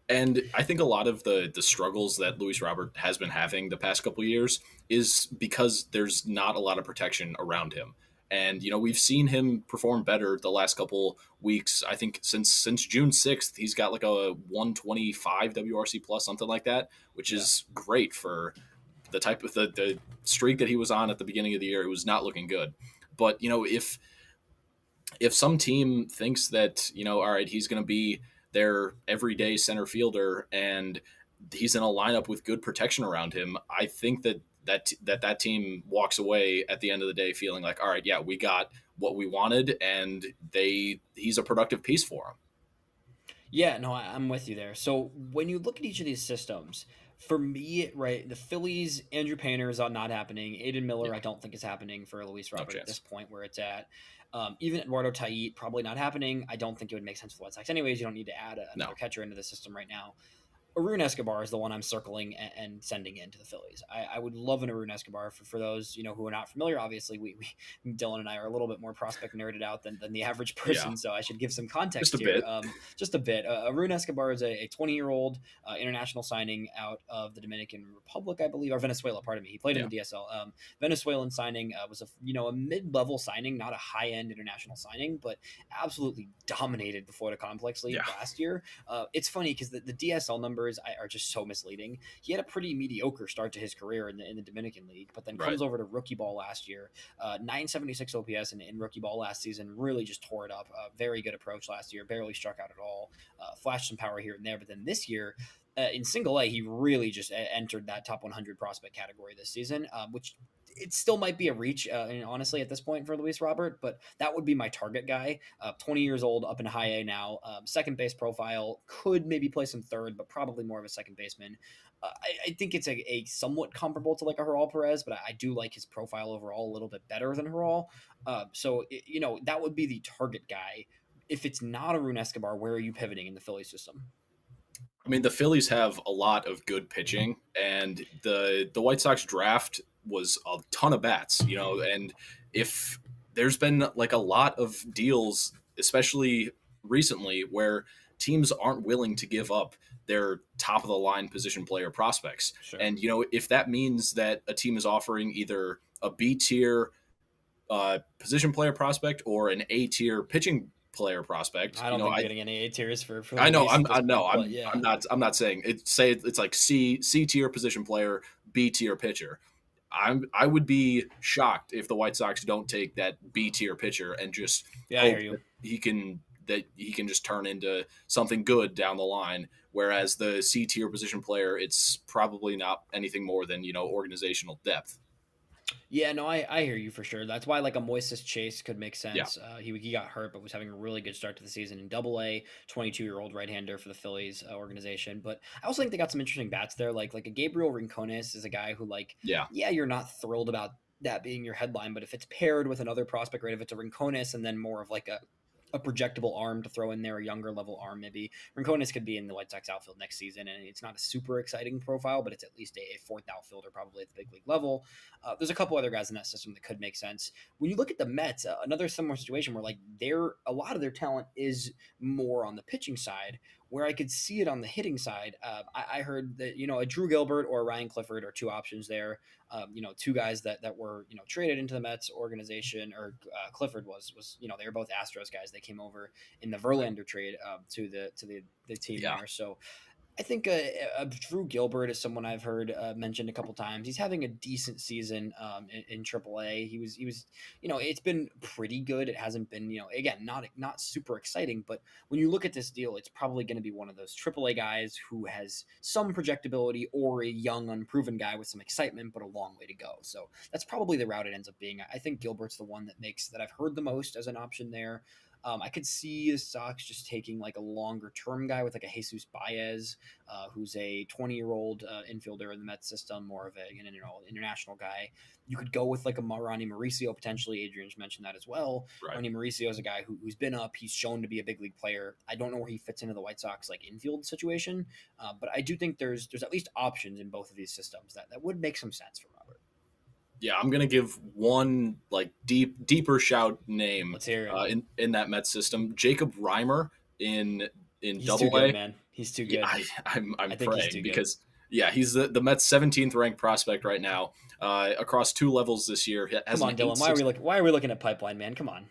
And I think a lot of the struggles that Luis Robert has been having the past couple of years is because there's not a lot of protection around him. And we've seen him perform better the last couple weeks. I think since June 6th, he's got like a 125 WRC plus, something like that, which Yeah. is great for the type of the streak that he was on at the beginning of the year. It was not looking good. But if some team thinks that, all right, he's going to be their everyday center fielder and he's in a lineup with good protection around him, I think that team walks away at the end of the day feeling like, all right, yeah, we got what we wanted, and he's a productive piece for them. Yeah, no, I'm with you there. So when you look at each of these systems, for me, right, the Phillies, Andrew Painter is not happening. Aiden Miller, Yeah, I don't think is happening for Luis no Robert at this chance. point where it's at. Even Eduardo Tait, probably not happening. I don't think it would make sense for the White Sox. Anyways, you don't need to add another No. catcher into the system right now. Arun Escobar is the one I'm circling and sending into the Phillies. I would love an Arun Escobar for those who are not familiar. Obviously, we Dylan and I are a little bit more prospect nerded out than the average Yeah, person, so I should give some just a context here. bit. Just a bit. Arun Escobar is a 20-year-old international signing out of the Dominican Republic, I believe, or Venezuela. Pardon me. He played in Yeah, the DSL. Venezuelan signing was a mid-level signing, not a high-end international signing, but absolutely dominated the Florida Complex League yeah, last year. It's funny because the DSL numbers are just so misleading. He had a pretty mediocre start to his career in the Dominican League, but then right. comes over to rookie ball last year. 976 OPS in rookie ball last season, really just tore it up. Very good approach last year, barely struck out at all. Flashed some power here and there, but then this year, in single A, he really just entered that top 100 prospect category this season, which it still might be a reach, and honestly, at this point for Luis Robert, but that would be my target guy. 20 years old, up in high A now. Second base profile, could maybe play some third, but probably more of a second baseman. I think it's a somewhat comparable to like a Heral Perez, but I do like his profile overall a little bit better than Heral. That would be the target guy. If it's not Arun Escobar, where are you pivoting in the Philly system? I mean, the Phillies have a lot of good pitching, and the White Sox draft was a ton of bats, and if there's been like a lot of deals, especially recently, where teams aren't willing to give up their top of the line position player prospects. Sure. And if that means that a team is offering either a B tier position player prospect or an A tier pitching player prospect, I don't think you're getting any A tiers for I know. Luis at this I know. point, but I'm yeah. not. I'm not saying it. Say it's like C tier position player, B tier pitcher. I would be shocked if the White Sox don't take that B tier pitcher and just Yeah, I hear hope you. that he can just turn into something good down the line. Whereas the C tier position player, it's probably not anything more than organizational depth. Yeah, no, I hear you for sure. That's why like a Moises Chase could make Yeah, sense. He got hurt, but was having a really good start to the season in Double A. 22-year-old right-hander for the Phillies organization. But I also think they got some interesting bats there. Like a Gabriel Rincones is a guy who yeah, yeah, you're not thrilled about that being your headline, but if it's paired with another prospect, right? If it's a Rincones and then more of like a projectable arm to throw in there, a younger level arm maybe. Rincones could be in the White Sox outfield next season, and it's not a super exciting profile, but it's at least a fourth outfielder probably at the big league level. There's a couple other guys in that system that could make sense. When you look at the Mets, another similar situation where like a lot of their talent is more on the pitching side, where I could see it on the hitting side. I heard that a Drew Gilbert or Ryan Clifford are two options there. Two guys that were traded into the Mets organization, or Clifford was they were both Astros guys. They came over in the Verlander trade to the team yeah. there. So I think Drew Gilbert is someone I've heard mentioned a couple times. He's having a decent season in AAA. He was it's been pretty good. It hasn't been again not super exciting, but when you look at this deal, it's probably going to be one of those AAA guys who has some projectability, or a young unproven guy with some excitement but a long way to go. So that's probably the route it ends up being. I think Gilbert's the one that I've heard the most as an option there. I could see the Sox just taking like a longer term guy with like a Jesus Baez, who's a 20-year-old infielder in the Mets system, more of international guy. You could go with like a Ronnie Mauricio potentially. Adrian's mentioned that as well. Right. Ronnie Mauricio is a guy who's been up. He's shown to be a big league player. I don't know where he fits into the White Sox like infield situation, but I do think there's at least options in both of these systems that would make some sense for Robert. Yeah, I'm gonna give one like deeper shout name Let's hear it. in that Met system. Jacob Reimer in He's too Double good, A. man. He's too Yeah, good. I'm I think he's praying too good. because Yeah, he's the Mets' 17th ranked prospect right now. Across 2 levels this year, he has Come an on, Dylan. 8.6. Why are we looking at pipeline, man? Come on.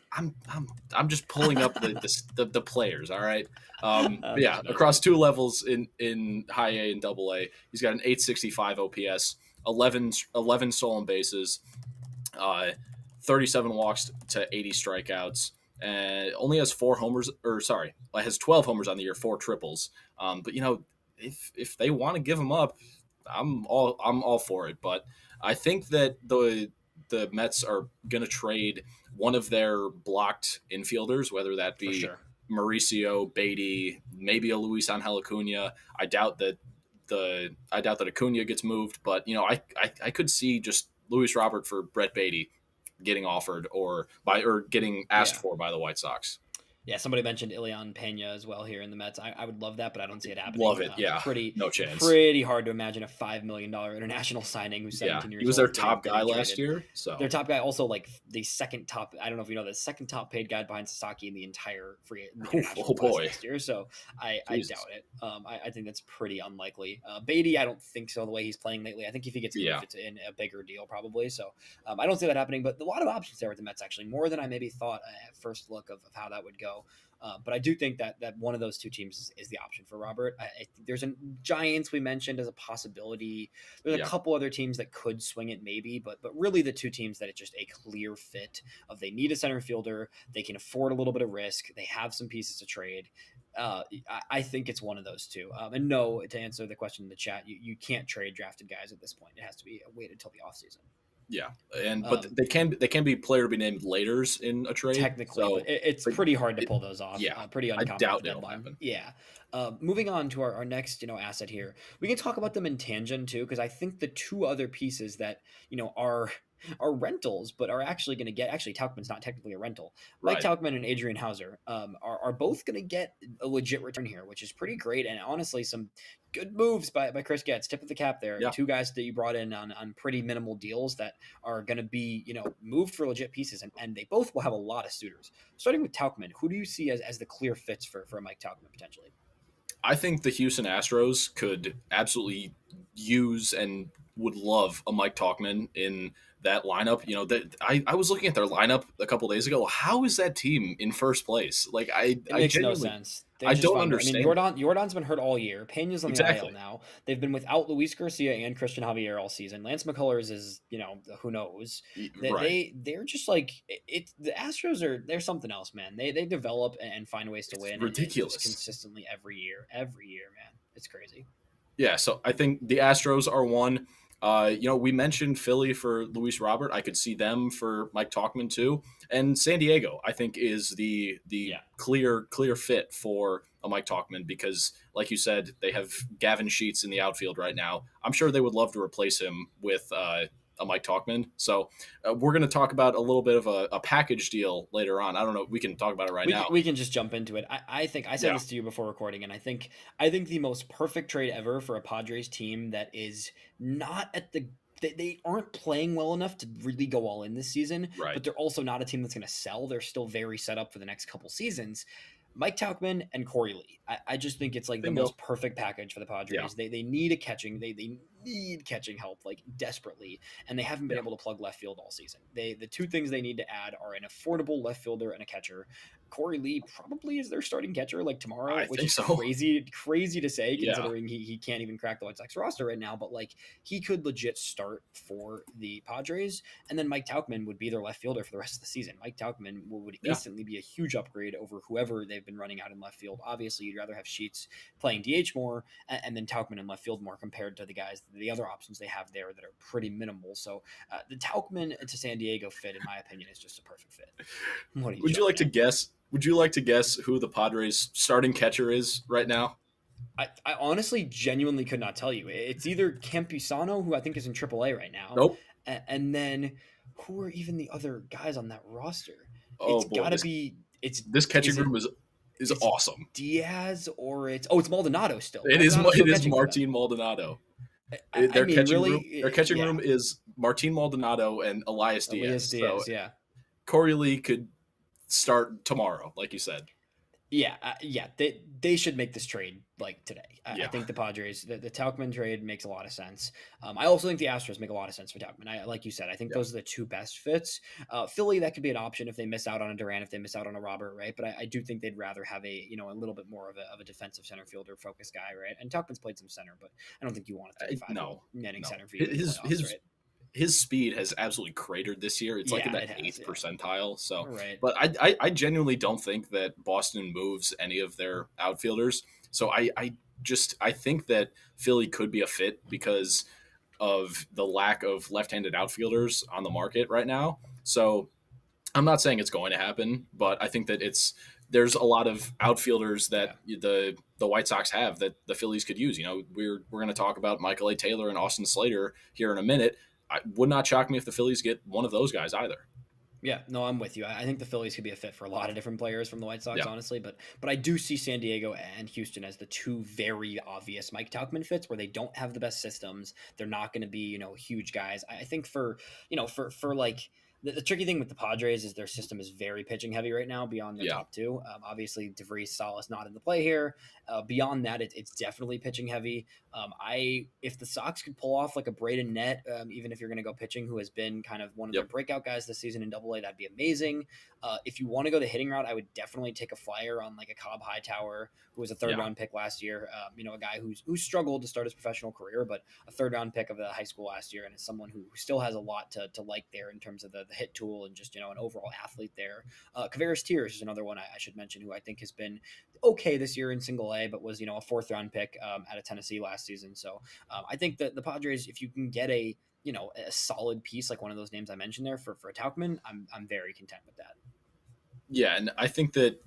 I'm just pulling up the players. All right. But yeah, across Understood. 2 levels in high A and double A, he's got an 865 OPS, 11 stolen bases, uh, 37 walks to 80 strikeouts, and only has 4 homers, or sorry, has 12 homers on the year, 4 triples. But if they want to give him up, I'm all for it. But I think that the Mets are going to trade one of their blocked infielders, whether that For be sure. Mauricio, Beatty, maybe a Luis Angel Acuna. I doubt that Acuna gets moved, but I could see just Luis Robert for Brett Beatty getting offered or getting asked Yeah. for by the White Sox. Yeah, somebody mentioned Ilian Pena as well here in the Mets. I would love that, but I don't see it Love happening. it. Yeah. Pretty No chance. pretty hard to imagine a $5 million international signing who's Yeah. 17 He years was their old top guy getting last traded. year. Their So, top guy, also like the second top. I don't know if you know, the second top paid guy behind Sasaki in the entire international oh class boy. last year. So I Jesus. doubt it. I think that's pretty unlikely. Beatty, I don't think so. The way he's playing lately, I think if he gets moved, Yeah. it's in a bigger deal probably. So I don't see that happening. But a lot of options there with the Mets, actually, more than I maybe thought at first look of how that would go. But I do think that one of those two teams is the option for Robert. There's a Giants we mentioned as a possibility. There's a Yeah. couple other teams that could swing it maybe, but really the two teams that it's just a clear fit of they need a center fielder, they can afford a little bit of risk, they have some pieces to trade. I think it's one of those two. And no, to answer the question in the chat, you can't trade drafted guys at this point. It has to be waited until the offseason. Yeah. But Um, they can be player to be named laters in a trade. Technically, but So, it's but pretty hard to pull those off. yeah, Pretty I uncommon at doubt the it'll deadline. happen. Yeah. Moving on to our next, asset here. We can talk about them in tangent too, because I think the two other pieces that are rentals, but are actually going to get. Actually, Tauchman's not technically a rental. Mike Right. Tauchman and Adrian Hauser are both going to get a legit return here, which is pretty great. And honestly, some good moves by Chris Getz. Tip of the cap there. Yeah. Two guys that you brought in on pretty minimal deals that are going to be moved for legit pieces, and they both will have a lot of suitors. Starting with Tauchman, who do you see as the clear fits for Mike Tauchman potentially? I think the Houston Astros could absolutely use and would love a Mike Tauchman in that lineup. That I was looking at their lineup a couple days ago. How is that team in first place? Like It I makes no genuinely sense. They I just don't find her. I mean, understand it. Jordan's been hurt all year. Pena's on the IL Exactly. now. They've been without Luis Garcia and Christian Javier all season. Lance McCullers is, who knows. Right. They're just like the Astros they're something else, man. They develop and find ways to It's win, and just ridiculous. consistently every year, man. It's crazy. Yeah, so I think the Astros are one. We mentioned Philly for Luis Robert. I could see them for Mike Tauchman too, and San Diego. I think is the Yeah. clear fit for a Mike Tauchman because, like you said, they have Gavin Sheets in the outfield right now. I'm sure they would love to replace him with a Mike Tauchman. So we're going to talk about a little bit of a package deal later on. I don't know. We can talk about it right now. We can just jump into it. I think I said Yeah. this to you before recording, and I think the most perfect trade ever for a Padres team that is not at the they aren't playing well enough to really go all in this season, Right. but they're also not a team that's going to sell. They're still very set up for the next couple seasons. Mike Tauchman and Corey Lee. I just think it's like the Bingo. most perfect package for the Padres. Yeah. They need a catching. They need catching help like desperately, and they haven't been Yeah. able to plug left field all season. The two things they need to add are an affordable left fielder and a catcher. Corey Lee probably is their starting catcher like tomorrow, I which think is so. crazy to say Yeah. considering he can't even crack the White Sox roster right now. But like he could legit start for the Padres, and then Mike Tauchman would be their left fielder for the rest of the season. Mike Tauchman would Yeah. instantly be a huge upgrade over whoever they've been running out in left field. Obviously, you'd rather have Sheets playing DH more and then Tauchman in left field more compared to the other options they have there that are pretty minimal. So the Tauchman to San Diego fit, in my opinion, is just a perfect fit. What do you? Would you like to guess? Would you like to guess who the Padres' starting catcher is right now? I honestly, genuinely could not tell you. It's either Campusano, who I think is in AAA right now, Nope. and then who are even the other guys on that roster? Oh It's boy, got to be. this catching is it- room is it's awesome. Diaz or it's Maldonado still. It is Maldonado's still it is catching for them. Martin Maldonado. I Their mean, catching really, room. Their catching yeah. room is Martin Maldonado and Elias Diaz. Elias Diaz, So yeah. Corey Lee could start tomorrow, like you said. Yeah, they should make this trade like today. I Yeah. think the Padres, the Tauchman trade makes a lot of sense. I also think the Astros make a lot of sense for Tauchman. Like you said, I think Yeah. those are the two best fits. Philly, that could be an option if they miss out on a Durant, if they miss out on a Robert, right? But I do think they'd rather have a little bit more of a defensive center fielder focused guy, right? And Tauchman's played some center, but I don't think you want a 35 year old No, netting no. center for you in the playoffs, right? His speed has absolutely cratered this year. It's like in Yeah, that it has. eighth Yeah, percentile. So, right. but I genuinely don't think that Boston moves any of their outfielders. So I think that Philly could be a fit because of the lack of left-handed outfielders on the market right now. So I'm not saying it's going to happen, but I think that there's a lot of outfielders that Yeah. the White Sox have that the Phillies could use. You know, we're going to talk about Michael A. Taylor and Austin Slater here in a minute. I would not shock me if the Phillies get one of those guys either. Yeah, no, I'm with you. I think the Phillies could be a fit for a lot of different players from the White Sox, Yeah, honestly. But I do see San Diego and Houston as the two very obvious Mike Tauchman fits, where they don't have the best systems. They're not going to be huge guys. I think for for like the tricky thing with the Padres is their system is very pitching heavy right now. Beyond their yeah, top two, obviously DeVries, Salas not in the play here. Beyond that, it's definitely pitching heavy. I if the Sox could pull off like a Braden Net, even if you're going to go pitching, who has been kind of one of their yep, breakout guys this season in Double A, that'd be amazing. If you want to go the hitting route, I would definitely take a flyer on like a Cobb Hightower, who was a third yeah, round pick last year. A guy who's struggled to start his professional career, but a third round pick of the high school last year, and is someone who still has a lot to like there in terms of the hit tool and just an overall athlete there. Kavaris Tears is another one I should mention, who I think has been okay this year in Single A, but was a fourth round pick out of Tennessee last season. So I think that the Padres, if you can get a solid piece like one of those names I mentioned there for Tauchman, I'm very content with that. yeah. And I think that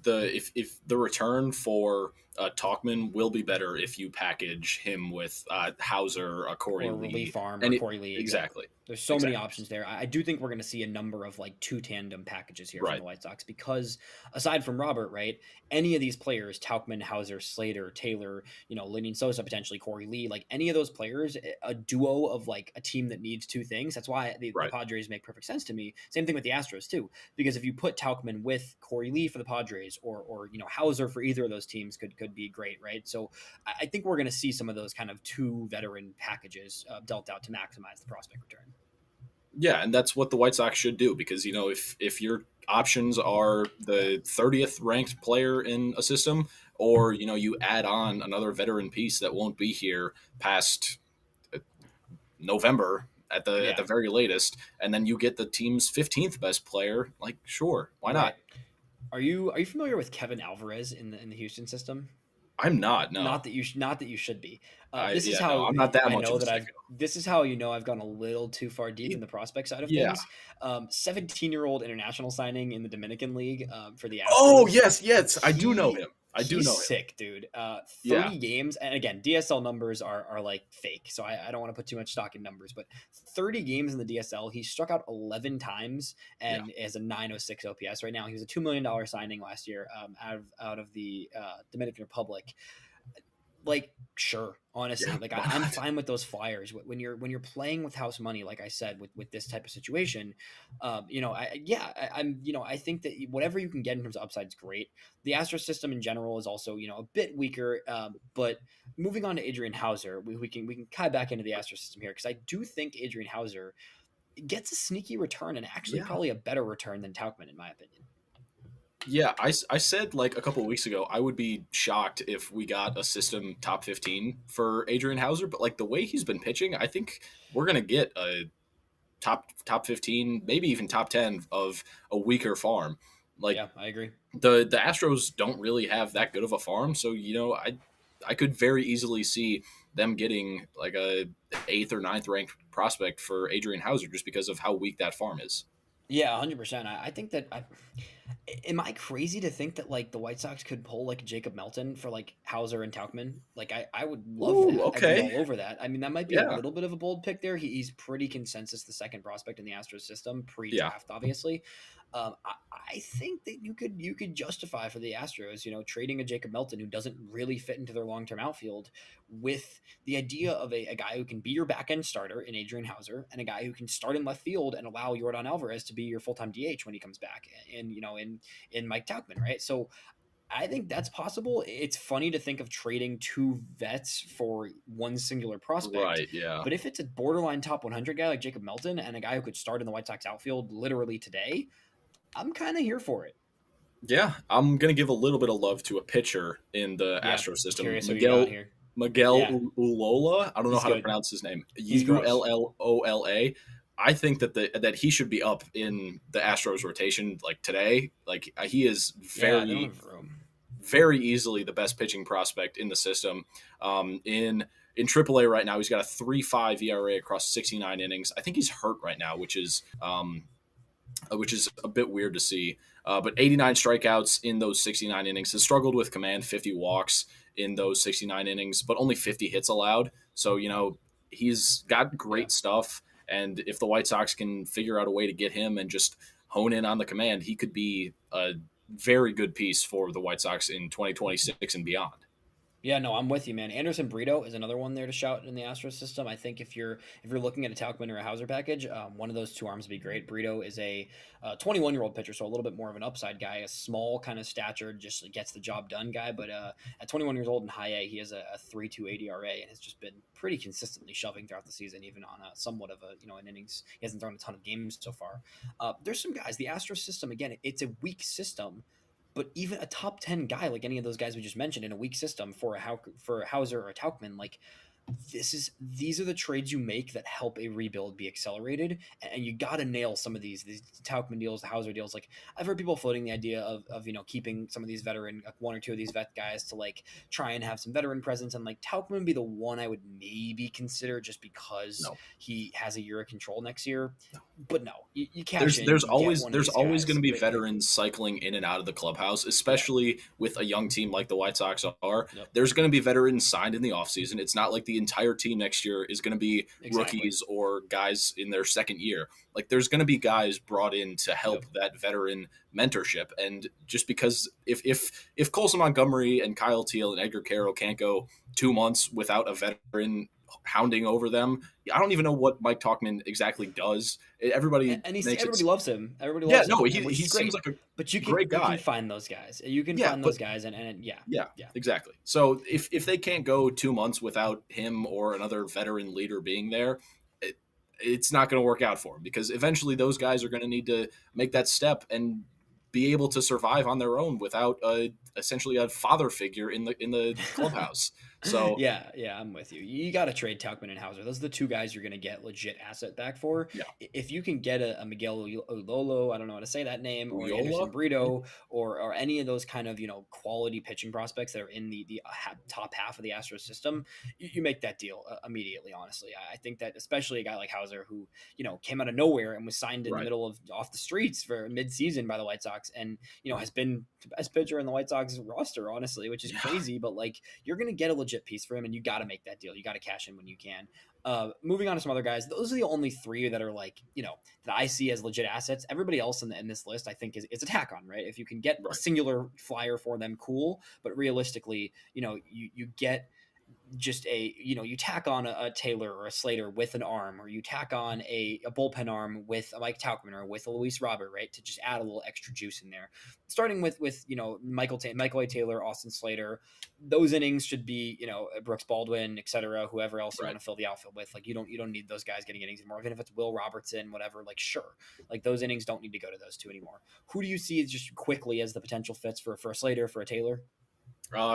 if the return for Talkman will be better if you package him with Hauser, Corey Or Relief Lee, Farm or and Corey Lee. Exactly. exactly, There's so many exactly, options there. I do think we're going to see a number of like two tandem packages here from right, the White Sox because aside from Robert, right, any of these players, Tauchman, Hauser, Slater, Taylor, Lenyn Sosa, potentially Corey Lee, like any of those players, a duo of like a team that needs two things. That's why the right. Padres make perfect sense to me. Same thing with the Astros too, because if you put Tauchman with Corey Lee for the Padres or Hauser for either of those teams could be great, right? So I think we're going to see some of those kind of two veteran packages dealt out to maximize the prospect return. Yeah, and that's what the White Sox should do because if your options are Yeah, the 30th ranked player in a system, or you add on another veteran piece that won't be here past November at yeah, the very latest, and then you get the team's 15th best player, like sure, why right. not? Are you familiar with Kevin Alvarez in the Houston system? I'm not. No, Not that you should be. I This is yeah no, how I'm not that I much of know a that sicko. this is how I've gone a little too far deep in It- the prospect side of yeah. things. 17-year-old international signing in the Dominican League for the Oh Astros. yes, yes, I do know He him. I do he's know him. sick, dude. Yeah, 30 games, and again, DSL numbers are like fake, so I don't want to put too much stock in numbers, but 30 games in the DSL, he struck out 11 times yeah, and has a 906 OPS right now. He was a $2 million signing last year out of the Dominican Republic. Like, sure, honestly, yeah. like Why I'm not? fine with those flyers when you're playing with house money, like I said, with this type of situation. I think that whatever you can get in terms of upside is great. The Astro system in general is also a bit weaker, but moving on to Adrian Hauser, we can tie back into the Astro system here because I do think Adrian Hauser gets a sneaky return and actually Yeah. probably a better return than Tauchman in my opinion. Yeah, I said like a couple of weeks ago I would be shocked if we got a system top 15 for Adrian Hauser, but like the way he's been pitching, I think we're gonna get a top 15, maybe even top 10 of a weaker farm. Like Yeah, I agree. the Astros don't really have that good of a farm, so I could very easily see them getting like a eighth or ninth ranked prospect for Adrian Hauser just because of how weak that farm is. Yeah, 100%. I think that am I crazy to think that like the White Sox could pull like Jacob Melton for like Hauser and Tauchman? Like I would love Ooh, that. I'd be okay. all over that. I mean, that might be a Yeah. little bit of a bold pick there. He's pretty consensus the second prospect in the Astros system Yeah. pre-draft, obviously. I think that you could justify for the Astros, trading a Jacob Melton who doesn't really fit into their long-term outfield with the idea of a guy who can be your back end starter in Adrian Hauser and a guy who can start in left field and allow Jordan Alvarez to be your full time DH when he comes back, and in Mike Tauchman, right? So I think that's possible. It's funny to think of trading two vets for one singular prospect, Right. Yeah. but if it's a borderline top 100 guy like Jacob Melton and a guy who could start in the White Sox outfield literally today, I'm kind of here for it. Yeah, I'm gonna give a little bit of love to a pitcher in the Yeah, Astro I'm system, curious who you got here. Miguel Yeah, Ulola. I don't know he's how to good. pronounce his name. He's gross. Ullola. I think that he should be up in the Astros rotation like today. Like he is Yeah, they don't very have room. very easily the best pitching prospect in the system. In AAA right now, he's got a 3.5 ERA across 69 innings. I think he's hurt right now, which is a bit weird to see. But 89 strikeouts in those 69 innings. Has struggled with command, 50 walks in those 69 innings, but only 50 hits allowed. So, he's got Yeah. great stuff. And if the White Sox can figure out a way to get him and just hone in on the command, he could be a very good piece for the White Sox in 2026 and beyond. Yeah, no, I'm with you, man. Anderson Brito is another one there to shout in the Astros system. I think if you're looking at a Tauchman or a Hauser package, one of those two arms would be great. Brito is a 21-year-old pitcher, so a little bit more of an upside guy, a small kind of stature, just gets the job done guy. But at 21 years old in high A, he has a 3.28 ERA and has just been pretty consistently shoving throughout the season, even on a somewhat of a an innings. He hasn't thrown a ton of games so far. There's some guys. The Astros system again, it's a weak system, but even a top 10 guy like any of those guys we just mentioned in a weak system for a Hauser or a Tauchman, like these are the trades you make that help a rebuild be accelerated, and you got to nail some of these Tauchman deals, the Hauser deals. Like I've heard people floating the idea of keeping some of these veteran, one or two of these vet guys to like try and have some veteran presence, and like Tauchman would be the one I would maybe consider just because No, he has a year of control next year. But no, you cash there's in, there's you get always one of there's these always going guys to be late. veterans cycling in and out of the clubhouse, Yeah. especially with a young team like the White Sox are. Yep. There's going to be veterans signed in the offseason. It's not like the entire team next year is going to be Exactly. rookies or guys in their second year. Like there's going to be guys brought in to Yep. help that veteran mentorship. And just because if Colson Montgomery and Kyle Teal and Edgar Carroll can't go 2 months without a veteran hounding over them, I don't even know what Mike Talkman exactly does. Everybody And he's makes it. everybody loves him. Everybody Yeah, loves no, him, he and which he is seems great. like a But great you can guy. find those guys. You can Yeah, find but those guys, and yeah, yeah, yeah, exactly. So if they can't go 2 months without him or another veteran leader being there, it, it's not going to work out for him because eventually those guys are going to need to make that step and be able to survive on their own without essentially a father figure in the clubhouse. So yeah, yeah. I'm with you. You got to trade Tauchman and Hauser. Those are the two guys you're going to get legit asset back for. yeah, If you can get a Miguel Ololo, I don't know how to say that name, or Anderson Uyola, Brito, or any of those kind of quality pitching prospects that are in the top half of the Astros system, you make that deal immediately. Honestly, I think that especially a guy like Hauser who came out of nowhere and was signed in the right? middle of off the streets for mid-season by the White Sox, and has been the best pitcher in the White Sox roster, honestly, which is Yeah, crazy. But like you're gonna get a legit piece for him, and you got to make that deal. You got to cash in when you can. Moving on to some other guys, those are the only three that are like that I see as legit assets. Everybody else in this list, I think, is a tack on, right? If you can get a right, singular flyer for them, cool. But realistically, you get just you tack on a Taylor or a Slater with an arm, or you tack on a bullpen arm with a Mike Tauchman or with a Luis Robert, right, to just add a little extra juice in there. Starting with Michael A. Taylor, Austin Slater, those innings should be Brooks Baldwin, etc., whoever else you right. want to fill the outfield with. Like you don't need those guys getting innings anymore. Even if it's Will Robertson, whatever, like sure, like those innings don't need to go to those two anymore. Who do you see just quickly as the potential fits for a Slater, for a Taylor?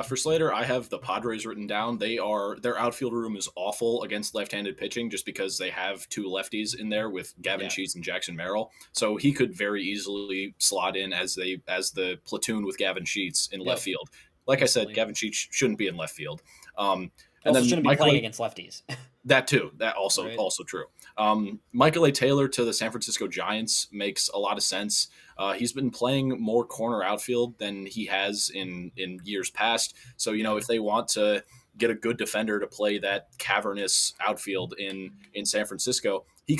For Slater, I have the Padres written down. Their outfield room is awful against left-handed pitching, just because they have two lefties in there with Gavin Yeah. Sheets and Jackson Merrill. So he could very easily slot in as the platoon with Gavin Sheets in left Yep, field. Like I said, instantly. Gavin Sheets shouldn't be in left field. He And also then shouldn't be Michael playing A. against lefties. That too. That also Right. also true. Michael A. Taylor to the San Francisco Giants makes a lot of sense. He's been playing more corner outfield than he has in years past. So Yeah. if they want to get a good defender to play that cavernous outfield in San Francisco, he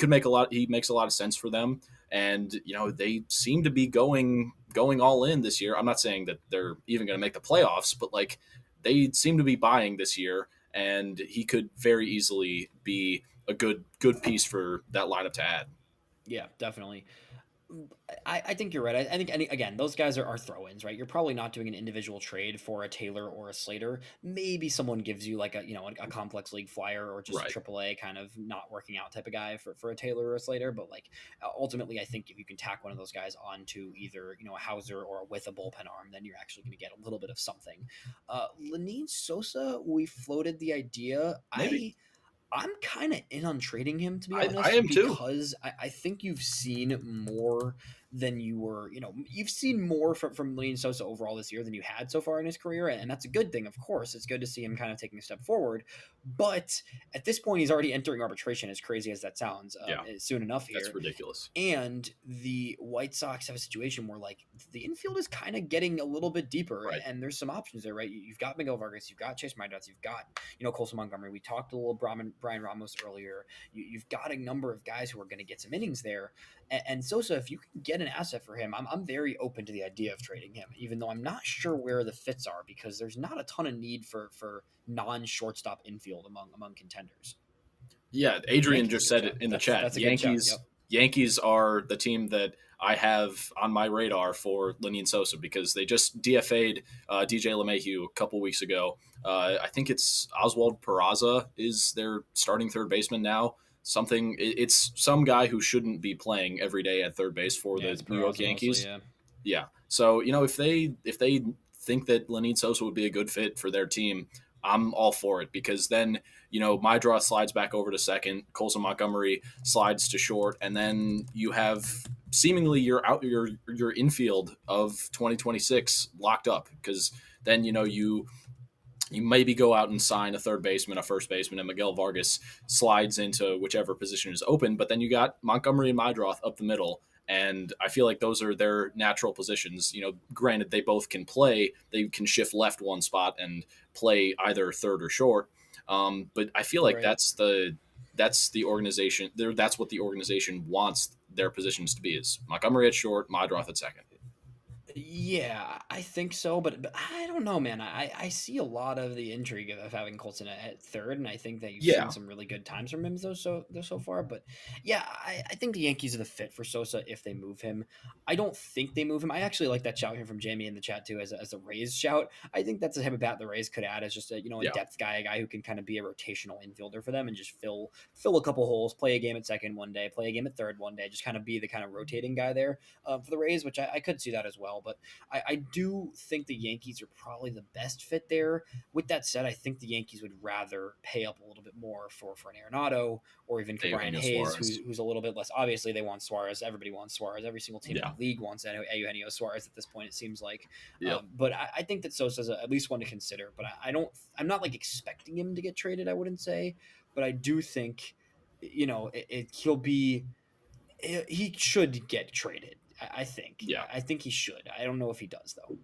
makes a lot of sense for them. And they seem to be going all in this year. I'm not saying that they're even going to make the playoffs, but like they seem to be buying this year, and he could very easily be a good piece for that lineup to add. Yeah, definitely. I think you're right. I think again, those guys are throw-ins, right? You're probably not doing an individual trade for a Taylor or a Slater. Maybe someone gives you like a complex league flyer or just a Right. AAA kind of not working out type of guy for a Taylor or a Slater. But like ultimately, I think if you can tack one of those guys onto either a Hauser or with a bullpen arm, then you're actually going to get a little bit of something. Lenine Sosa, we floated the idea. Maybe. I'm kind of in on trading him, to be I honest, am too. because I think you've seen more than you were, you've seen more from Lean Sosa overall this year than you had so far in his career. And that's a good thing, of course. It's good to see him kind of taking a step forward. But at this point, he's already entering arbitration, as crazy as that sounds, Yeah, soon enough that's here. ridiculous. And the White Sox have a situation where like the infield is kind of getting a little bit deeper, Right. and there's some options there, right? You've got Miguel Vargas, you've got Chase Meidas, you've got Colson Montgomery. We talked a little Brian Ramos earlier. You've got a number of guys who are going to get some innings there, and Sosa, if you can get an asset for him, I'm very open to the idea of trading him, even though I'm not sure where the fits are because there's not a ton of need for non shortstop infield among contenders. Yeah, Adrian Yankees just are good said it shout. in the chat. That's a good shout. Yep. Yankees are the team that I have on my radar for Lenyn Sosa because they just DFA'd DJ LeMahieu a couple weeks ago. I think it's Oswald Peraza is their starting third baseman now. It's some guy who shouldn't be playing every day at third base for Yeah, the it's New York Peraza mostly. Yankees. Yeah. Yeah. So, if they think that Lenyn Sosa would be a good fit for their team, I'm all for it because then, my draw slides back over to second, Colson Montgomery slides to short, and then you have seemingly your infield of 2026 locked up because then you maybe go out and sign a third baseman, a first baseman, and Miguel Vargas slides into whichever position is open. But then you got Montgomery and Mydroth up the middle. And I feel like those are their natural positions. Granted, they both can play. They can shift left one spot and play either third or short. But I feel like Right. that's the organization. That's what the organization wants their positions to be: is Montgomery at short, Mydroth at second. Yeah, I think so, but I don't know, man. I see a lot of the intrigue of having Colson at third, and I think that you've seen Yeah, some really good times from him so far. But yeah, I think the Yankees are the fit for Sosa if they move him. I don't think they move him. I actually like that shout here from Jamie in the chat too, as a Rays shout. I think that's a type of bat the Rays could add as just a yeah, depth guy, a guy who can kind of be a rotational infielder for them and just fill a couple holes, play a game at second one day, play a game at third one day, just kind of be the kind of rotating guy there for the Rays, which I could see that as well. But I do think the Yankees are probably the best fit there. With that said, I think the Yankees would rather pay up a little bit more for an Arenado or even for Brian Eugenio Hayes, Suarez. who's a little bit less. Obviously, they want Suarez. Everybody wants Suarez. Every single team in Yeah, the league wants Eugenio Suarez at this point. It seems like, yep. but I think that Sosa's at least one to consider. But I don't. I'm not like expecting him to get traded. I wouldn't say, but I do think, he'll be he should get traded. I think. Yeah. I think he should. I don't know if he does though.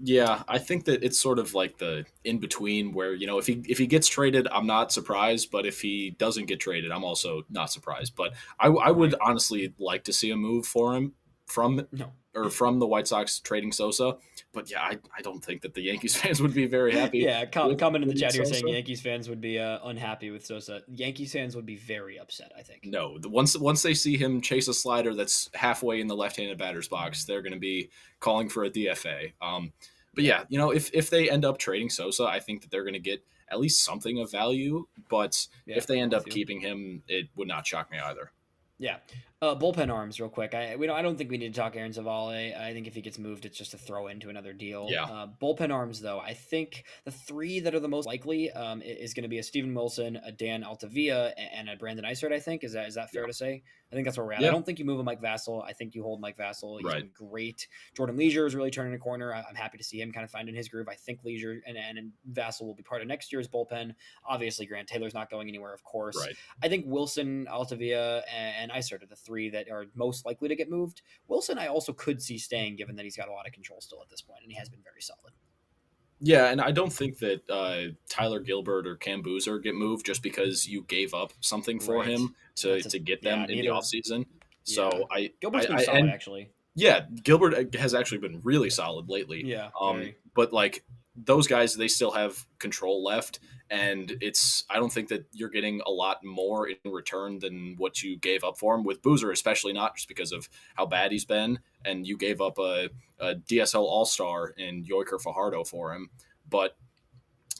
Yeah, I think that it's sort of like the in between where if he gets traded, I'm not surprised, but if he doesn't get traded, I'm also not surprised. But I would Right. honestly like to see a move for him from No. from the White Sox trading Sosa. But yeah, I don't think that the Yankees fans would be very happy Yeah. with Comment in the with chat here saying Sosa. Yankees fans would be unhappy with Sosa. Yankees fans would be very upset. I think. No, once they see him chase a slider that's halfway in the left-handed batter's box, they're going to be calling for a DFA. But Yeah. yeah, if they end up trading Sosa, I think that they're going to get at least something of value. But Yeah. if they I'm end with up you. keeping him, it would not shock me either. Yeah. Bullpen arms, real quick. I don't think we need to talk Aaron Zavale. I think if he gets moved, it's just a throw into another deal. Yeah, Bullpen arms, though, I think the three that are the most likely is going to be a Steven Wilson, a Dan Altavia, and a Brandon Eisert. I think is that fair yeah, to say? I think that's where we're at. I yeah. don't think you move a Mike Vassell. I think you hold Mike Vassell. He's Right. been great. Jordan Leisure is really turning a corner. I'm happy to see him kind of finding his groove. I think Leisure and Vassell will be part of next year's bullpen. Obviously, Grant Taylor's not going anywhere, of course. Right. I think Wilson, Altavia, and Eisert are the three that are most likely to get moved. Wilson, I also could see staying, given that he's got a lot of control still at this point, and he has been very solid. Yeah, and I don't think that Tyler Gilbert or Cam Boozer get moved just because you gave up something for Right. him That's to get them in the neither. offseason. Yeah. So Gilbert's been I solid and actually. yeah, Gilbert has actually been really solid lately. Yeah, very. But like those guys, they still have control left. And I don't think that you're getting a lot more in return than what you gave up for him with Boozer, especially not just because of how bad he's been. And you gave up a DSL All Star in Yoiker Fajardo for him. But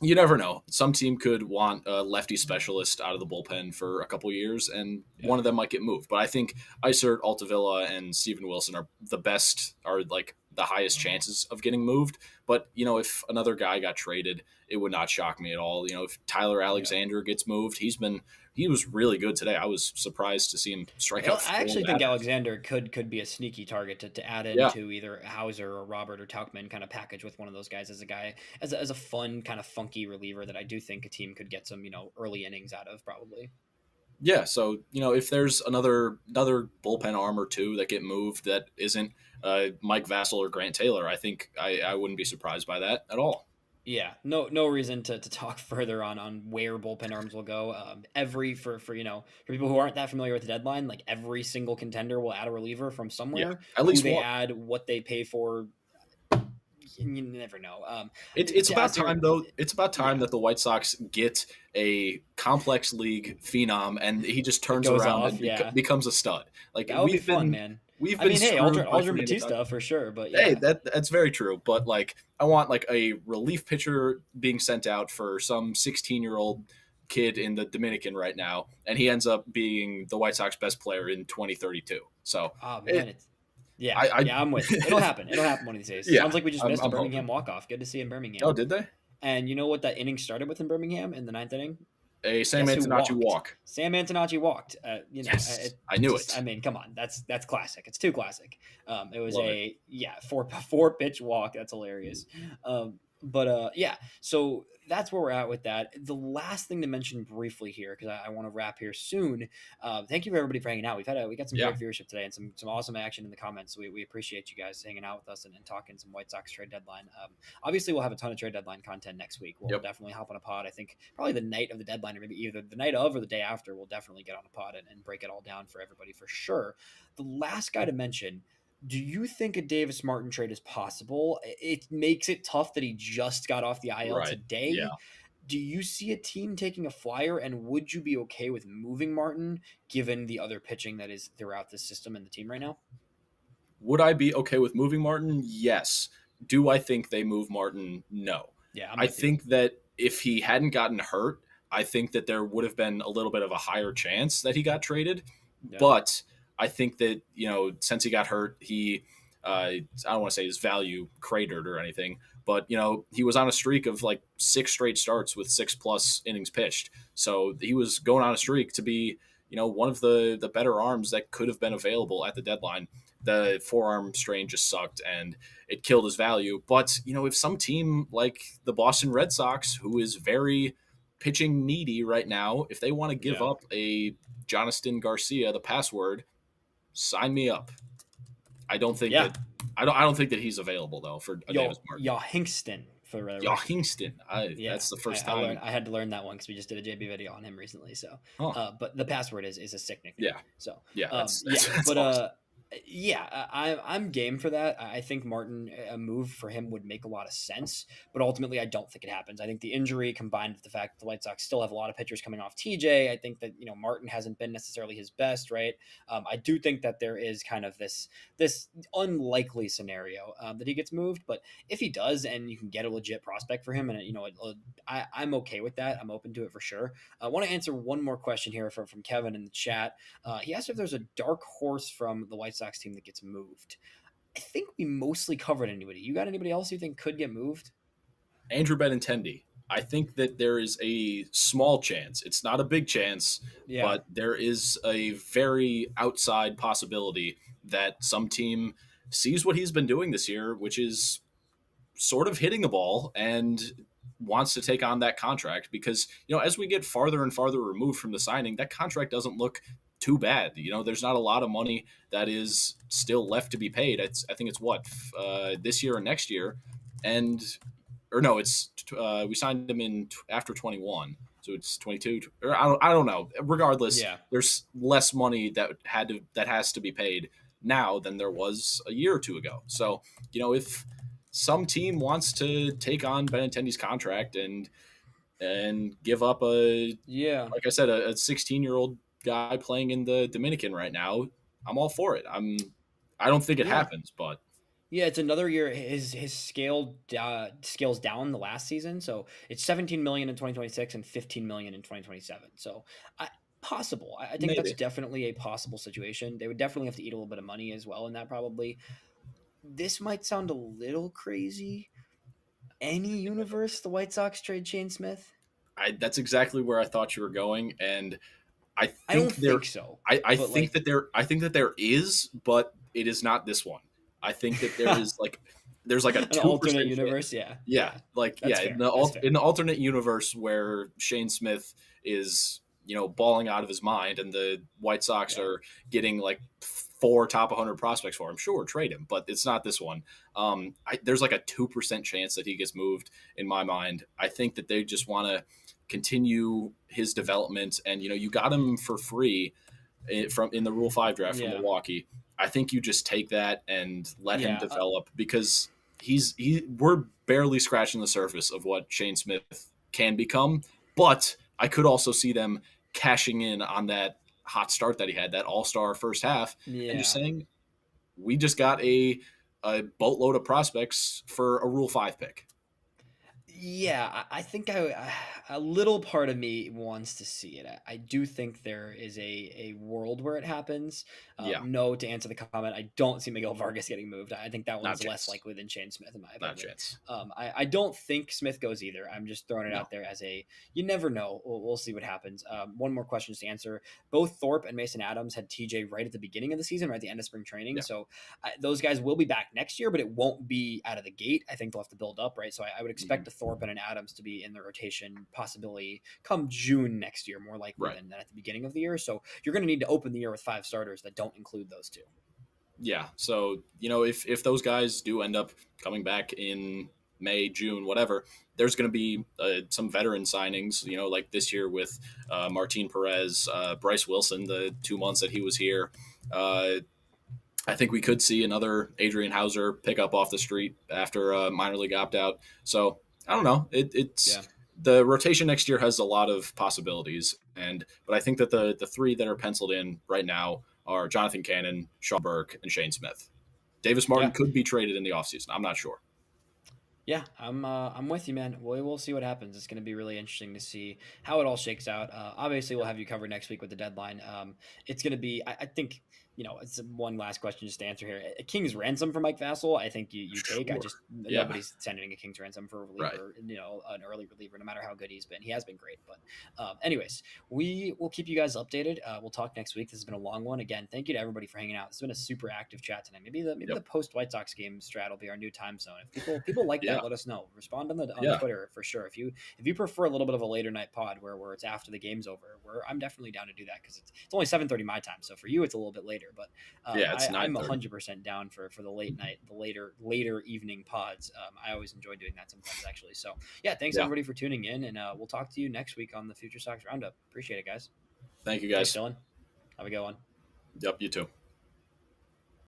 you never know. Some team could want a lefty specialist out of the bullpen for a couple years, and Yeah. one of them might get moved. But I think Isert, Altavilla, and Steven Wilson are like the highest chances of getting moved. But if another guy got traded, it would not shock me at all. If Tyler Yeah. Alexander gets moved, he was really good today. I was surprised to see him strike out I four actually think batters. Alexander could be a sneaky target to add Yeah, into either Hauser or Robert or Tauchman kind of package with one of those guys as a guy as a fun kind of funky reliever that I do think a team could get some early innings out of probably. yeah. So if there's another bullpen arm or two that get moved that isn't Mike Vassell or Grant Taylor, I think I wouldn't be surprised by that at all. Yeah, no reason to talk further on where bullpen arms will go. Every for for people who aren't that familiar with the deadline, like every single contender will add a reliever from Yeah, somewhere. at Who least they one. add, what they pay for, you never know. It's To about answer, time though. It's about time yeah, that the White Sox get a complex league phenom, and he just it turns goes around off. and Yeah, becomes a stud. Like that would be fun, man. we've I been mean, hey, screwed by Aldrin Fernando Tatis. Batista for sure, but Hey, yeah, that's very true. But like, I want like a relief pitcher being sent out for some 16-year-old kid in the Dominican right now, and he ends up being the White Sox best player in 2032. So oh it, man, it's yeah, I yeah. I'm with you. It'll happen. It'll happen one of these days. yeah, Sounds like we just I'm, missed a I'm Birmingham hoping. walk off. Good to see in Oh, Birmingham. did they? And you know what that inning started with in Birmingham in the ninth inning? A Sam Guess who Antonacci walked? walk. Sam Antonacci walked. Yes, It I knew just, it. I mean, come on, that's classic. It's too classic. It was Love it. a four pitch walk. That's hilarious. But yeah, so that's where we're at with that. The last thing to mention briefly here, because I want to wrap here soon. Thank you for everybody for hanging out. We got some Yeah, great viewership today and some awesome action in the comments. So we appreciate you guys hanging out with us and talking some White Sox trade deadline. Obviously, we'll have a ton of trade deadline content next week. We'll yep. definitely hop on a pod. I think probably the night of the deadline, or maybe either the night of or the day after, we'll definitely get on a pod and break it all down for everybody for sure. The last guy to mention. Do you think a Davis Martin trade is possible? It makes it tough that he just got off the IL Right. Yeah. today. Do you see a team taking a flyer, and would you be okay with moving Martin given the other pitching that is throughout the system and the team right now? Would I be okay with moving Martin? Yes. Do I think they move Martin? No. Yeah, I'm I with you. think that if he hadn't gotten hurt, I think that there would have been a little bit of a higher chance that he got traded. Yeah. But I think that, since he got hurt, I don't want to say his value cratered or anything, but, he was on a streak of like 6 straight starts with 6+ innings pitched. So he was going on a streak to be, one of the better arms that could have been available at the deadline. The forearm strain just sucked and it killed his value. But, if some team like the Boston Red Sox, who is very pitching needy right now, if they want to give Yeah. up a Jonathan Garcia, the password, sign me up. I don't think Yeah. that I don't think that he's available though for a Davis Martin. Y'all Hingston for the Yeah, record. Hingston. Yeah, That's the first I time. I had to learn that one because we just did a JB video on him recently. So, Huh. but the password is a sick nickname. Yeah. So, Yeah, yeah, that's but awesome. yeah, I'm game for that. I think Martin, a move for him would make a lot of sense, but ultimately I don't think it happens. I think the injury combined with the fact that the White Sox still have a lot of pitchers coming off TJ. I think that Martin hasn't been necessarily his best, right? I do think that there is kind of this unlikely scenario that he gets moved, but if he does, and you can get a legit prospect for him, and I'm okay with that. I'm open to it for sure. I want to answer one more question here from Kevin in the chat. He asked if there's a dark horse from the White Sox team that gets moved. I think we mostly covered anybody. You got anybody else you think could get moved? Andrew Benintendi. I think that there is a small chance. It's not a big chance, Yeah, but there is a very outside possibility that some team sees what he's been doing this year, which is sort of hitting the ball and wants to take on that contract because, as we get farther and farther removed from the signing, that contract doesn't look too bad. There's not a lot of money that is still left to be paid. I think it's this year and next year. And, or no, we signed him in after 21. So it's 22, or I don't know. Regardless, yeah, there's less money that has to be paid now than there was a year or two ago. So, if some team wants to take on Benintendi's contract and give up a, Yeah. like I said, a 16-year-old guy playing in the Dominican right now, I'm all for it. I don't think it Yeah. happens, but Yeah, it's another year. His scales down the last season, so it's 17 million in 2026 and 15 million in 2027. So, possible. I think that's maybe. definitely a possible situation. They would definitely have to eat a little bit of money as well in that. Probably this might sound a little crazy. Any universe, the White Sox trade Shane Smith? That's exactly where I thought you were going, and I I don't think think so, I but think like that there is, but it is not this one. I think that there is like there's like a an two alternate percent chance. universe. Yeah, Yeah, yeah, like that's yeah, fair. That's fair. in the alternate universe where Shane Smith is, balling out of his mind, and the White Sox Yeah, are getting like four top 100 prospects for him. Sure, trade him, but it's not this one. There's like a 2% chance that he gets moved in my mind. I think that they just want to continue his development, and you got him for free in the Rule 5 draft from yeah, Milwaukee. I think you just take that and let him yeah, develop, because we're barely scratching the surface of what Shane Smith can become. But I could also see them cashing in on that hot start that he had, that all-star first half, and just yeah. saying, we just got a boatload of prospects for a Rule 5 pick. Yeah, I think a little part of me wants to see it. I do think there is a world where it happens. Yeah, No, to answer the comment, I don't see Miguel Vargas getting moved. I think that not a one's less chance. likely than Shane Smith, in my Not a opinion. chance. I don't think Smith goes either. I'm just throwing it No. out there as a you never know. We'll see what happens. One more question to answer. Both Thorpe and Mason Adams had TJ right at the beginning of the season, right at the end of spring training. Yeah. So those guys will be back next year, but it won't be out of the gate. I think they'll have to build up, right? So I would expect a Mhm. Thorpe and an Adams to be in the rotation possibly come June next year, more likely Right. than at the beginning of the year. So you're going to need to open the year with 5 starters that don't include those two. Yeah. So, if those guys do end up coming back in May, June, whatever, there's going to be some veteran signings, like this year with Martin Perez, Bryce Wilson, the 2 months that he was here. Uh, I think we could see another Adrian Hauser pick up off the street after a minor league opt out. So I don't know. It's Yeah. the rotation next year has a lot of possibilities, but I think that the three that are penciled in right now are Jonathan Cannon, Sean Burke, and Shane Smith. Davis Martin Yeah. could be traded in the offseason. I'm not sure. Yeah, I'm with you, man. We'll see what happens. It's going to be really interesting to see how it all shakes out. Obviously, we'll have you covered next week with the deadline. It's going to be, I think, it's one last question just to answer here. A king's ransom for Mike Vassell, I think you take. I Sure. just Yeah. nobody's sending a king's ransom for a Right. reliever, an early reliever, no matter how good he's been. He has been great, but anyways, we will keep you guys updated. We'll talk next week. This has been a long one. Again, thank you to everybody for hanging out. It's been a super active chat tonight. Maybe the Yep. post White Sox game strat will be our new time zone. If people like Yeah. that, let us know. Respond on Yeah. Twitter for sure. If you prefer a little bit of a later night pod where it's after the game's over, where I'm definitely down to do that because it's only 7:30 my time. So for you, it's a little bit later. But Yeah. It's I'm 9:30. 100% down for the late night, the later evening pods. I always enjoy doing that sometimes actually. So yeah, thanks Yeah. everybody for tuning in, and we'll talk to you next week on the Future Sox Roundup. Appreciate it, guys. Thank you, Thanks, guys. Dylan. Have a good one. Yep. You too.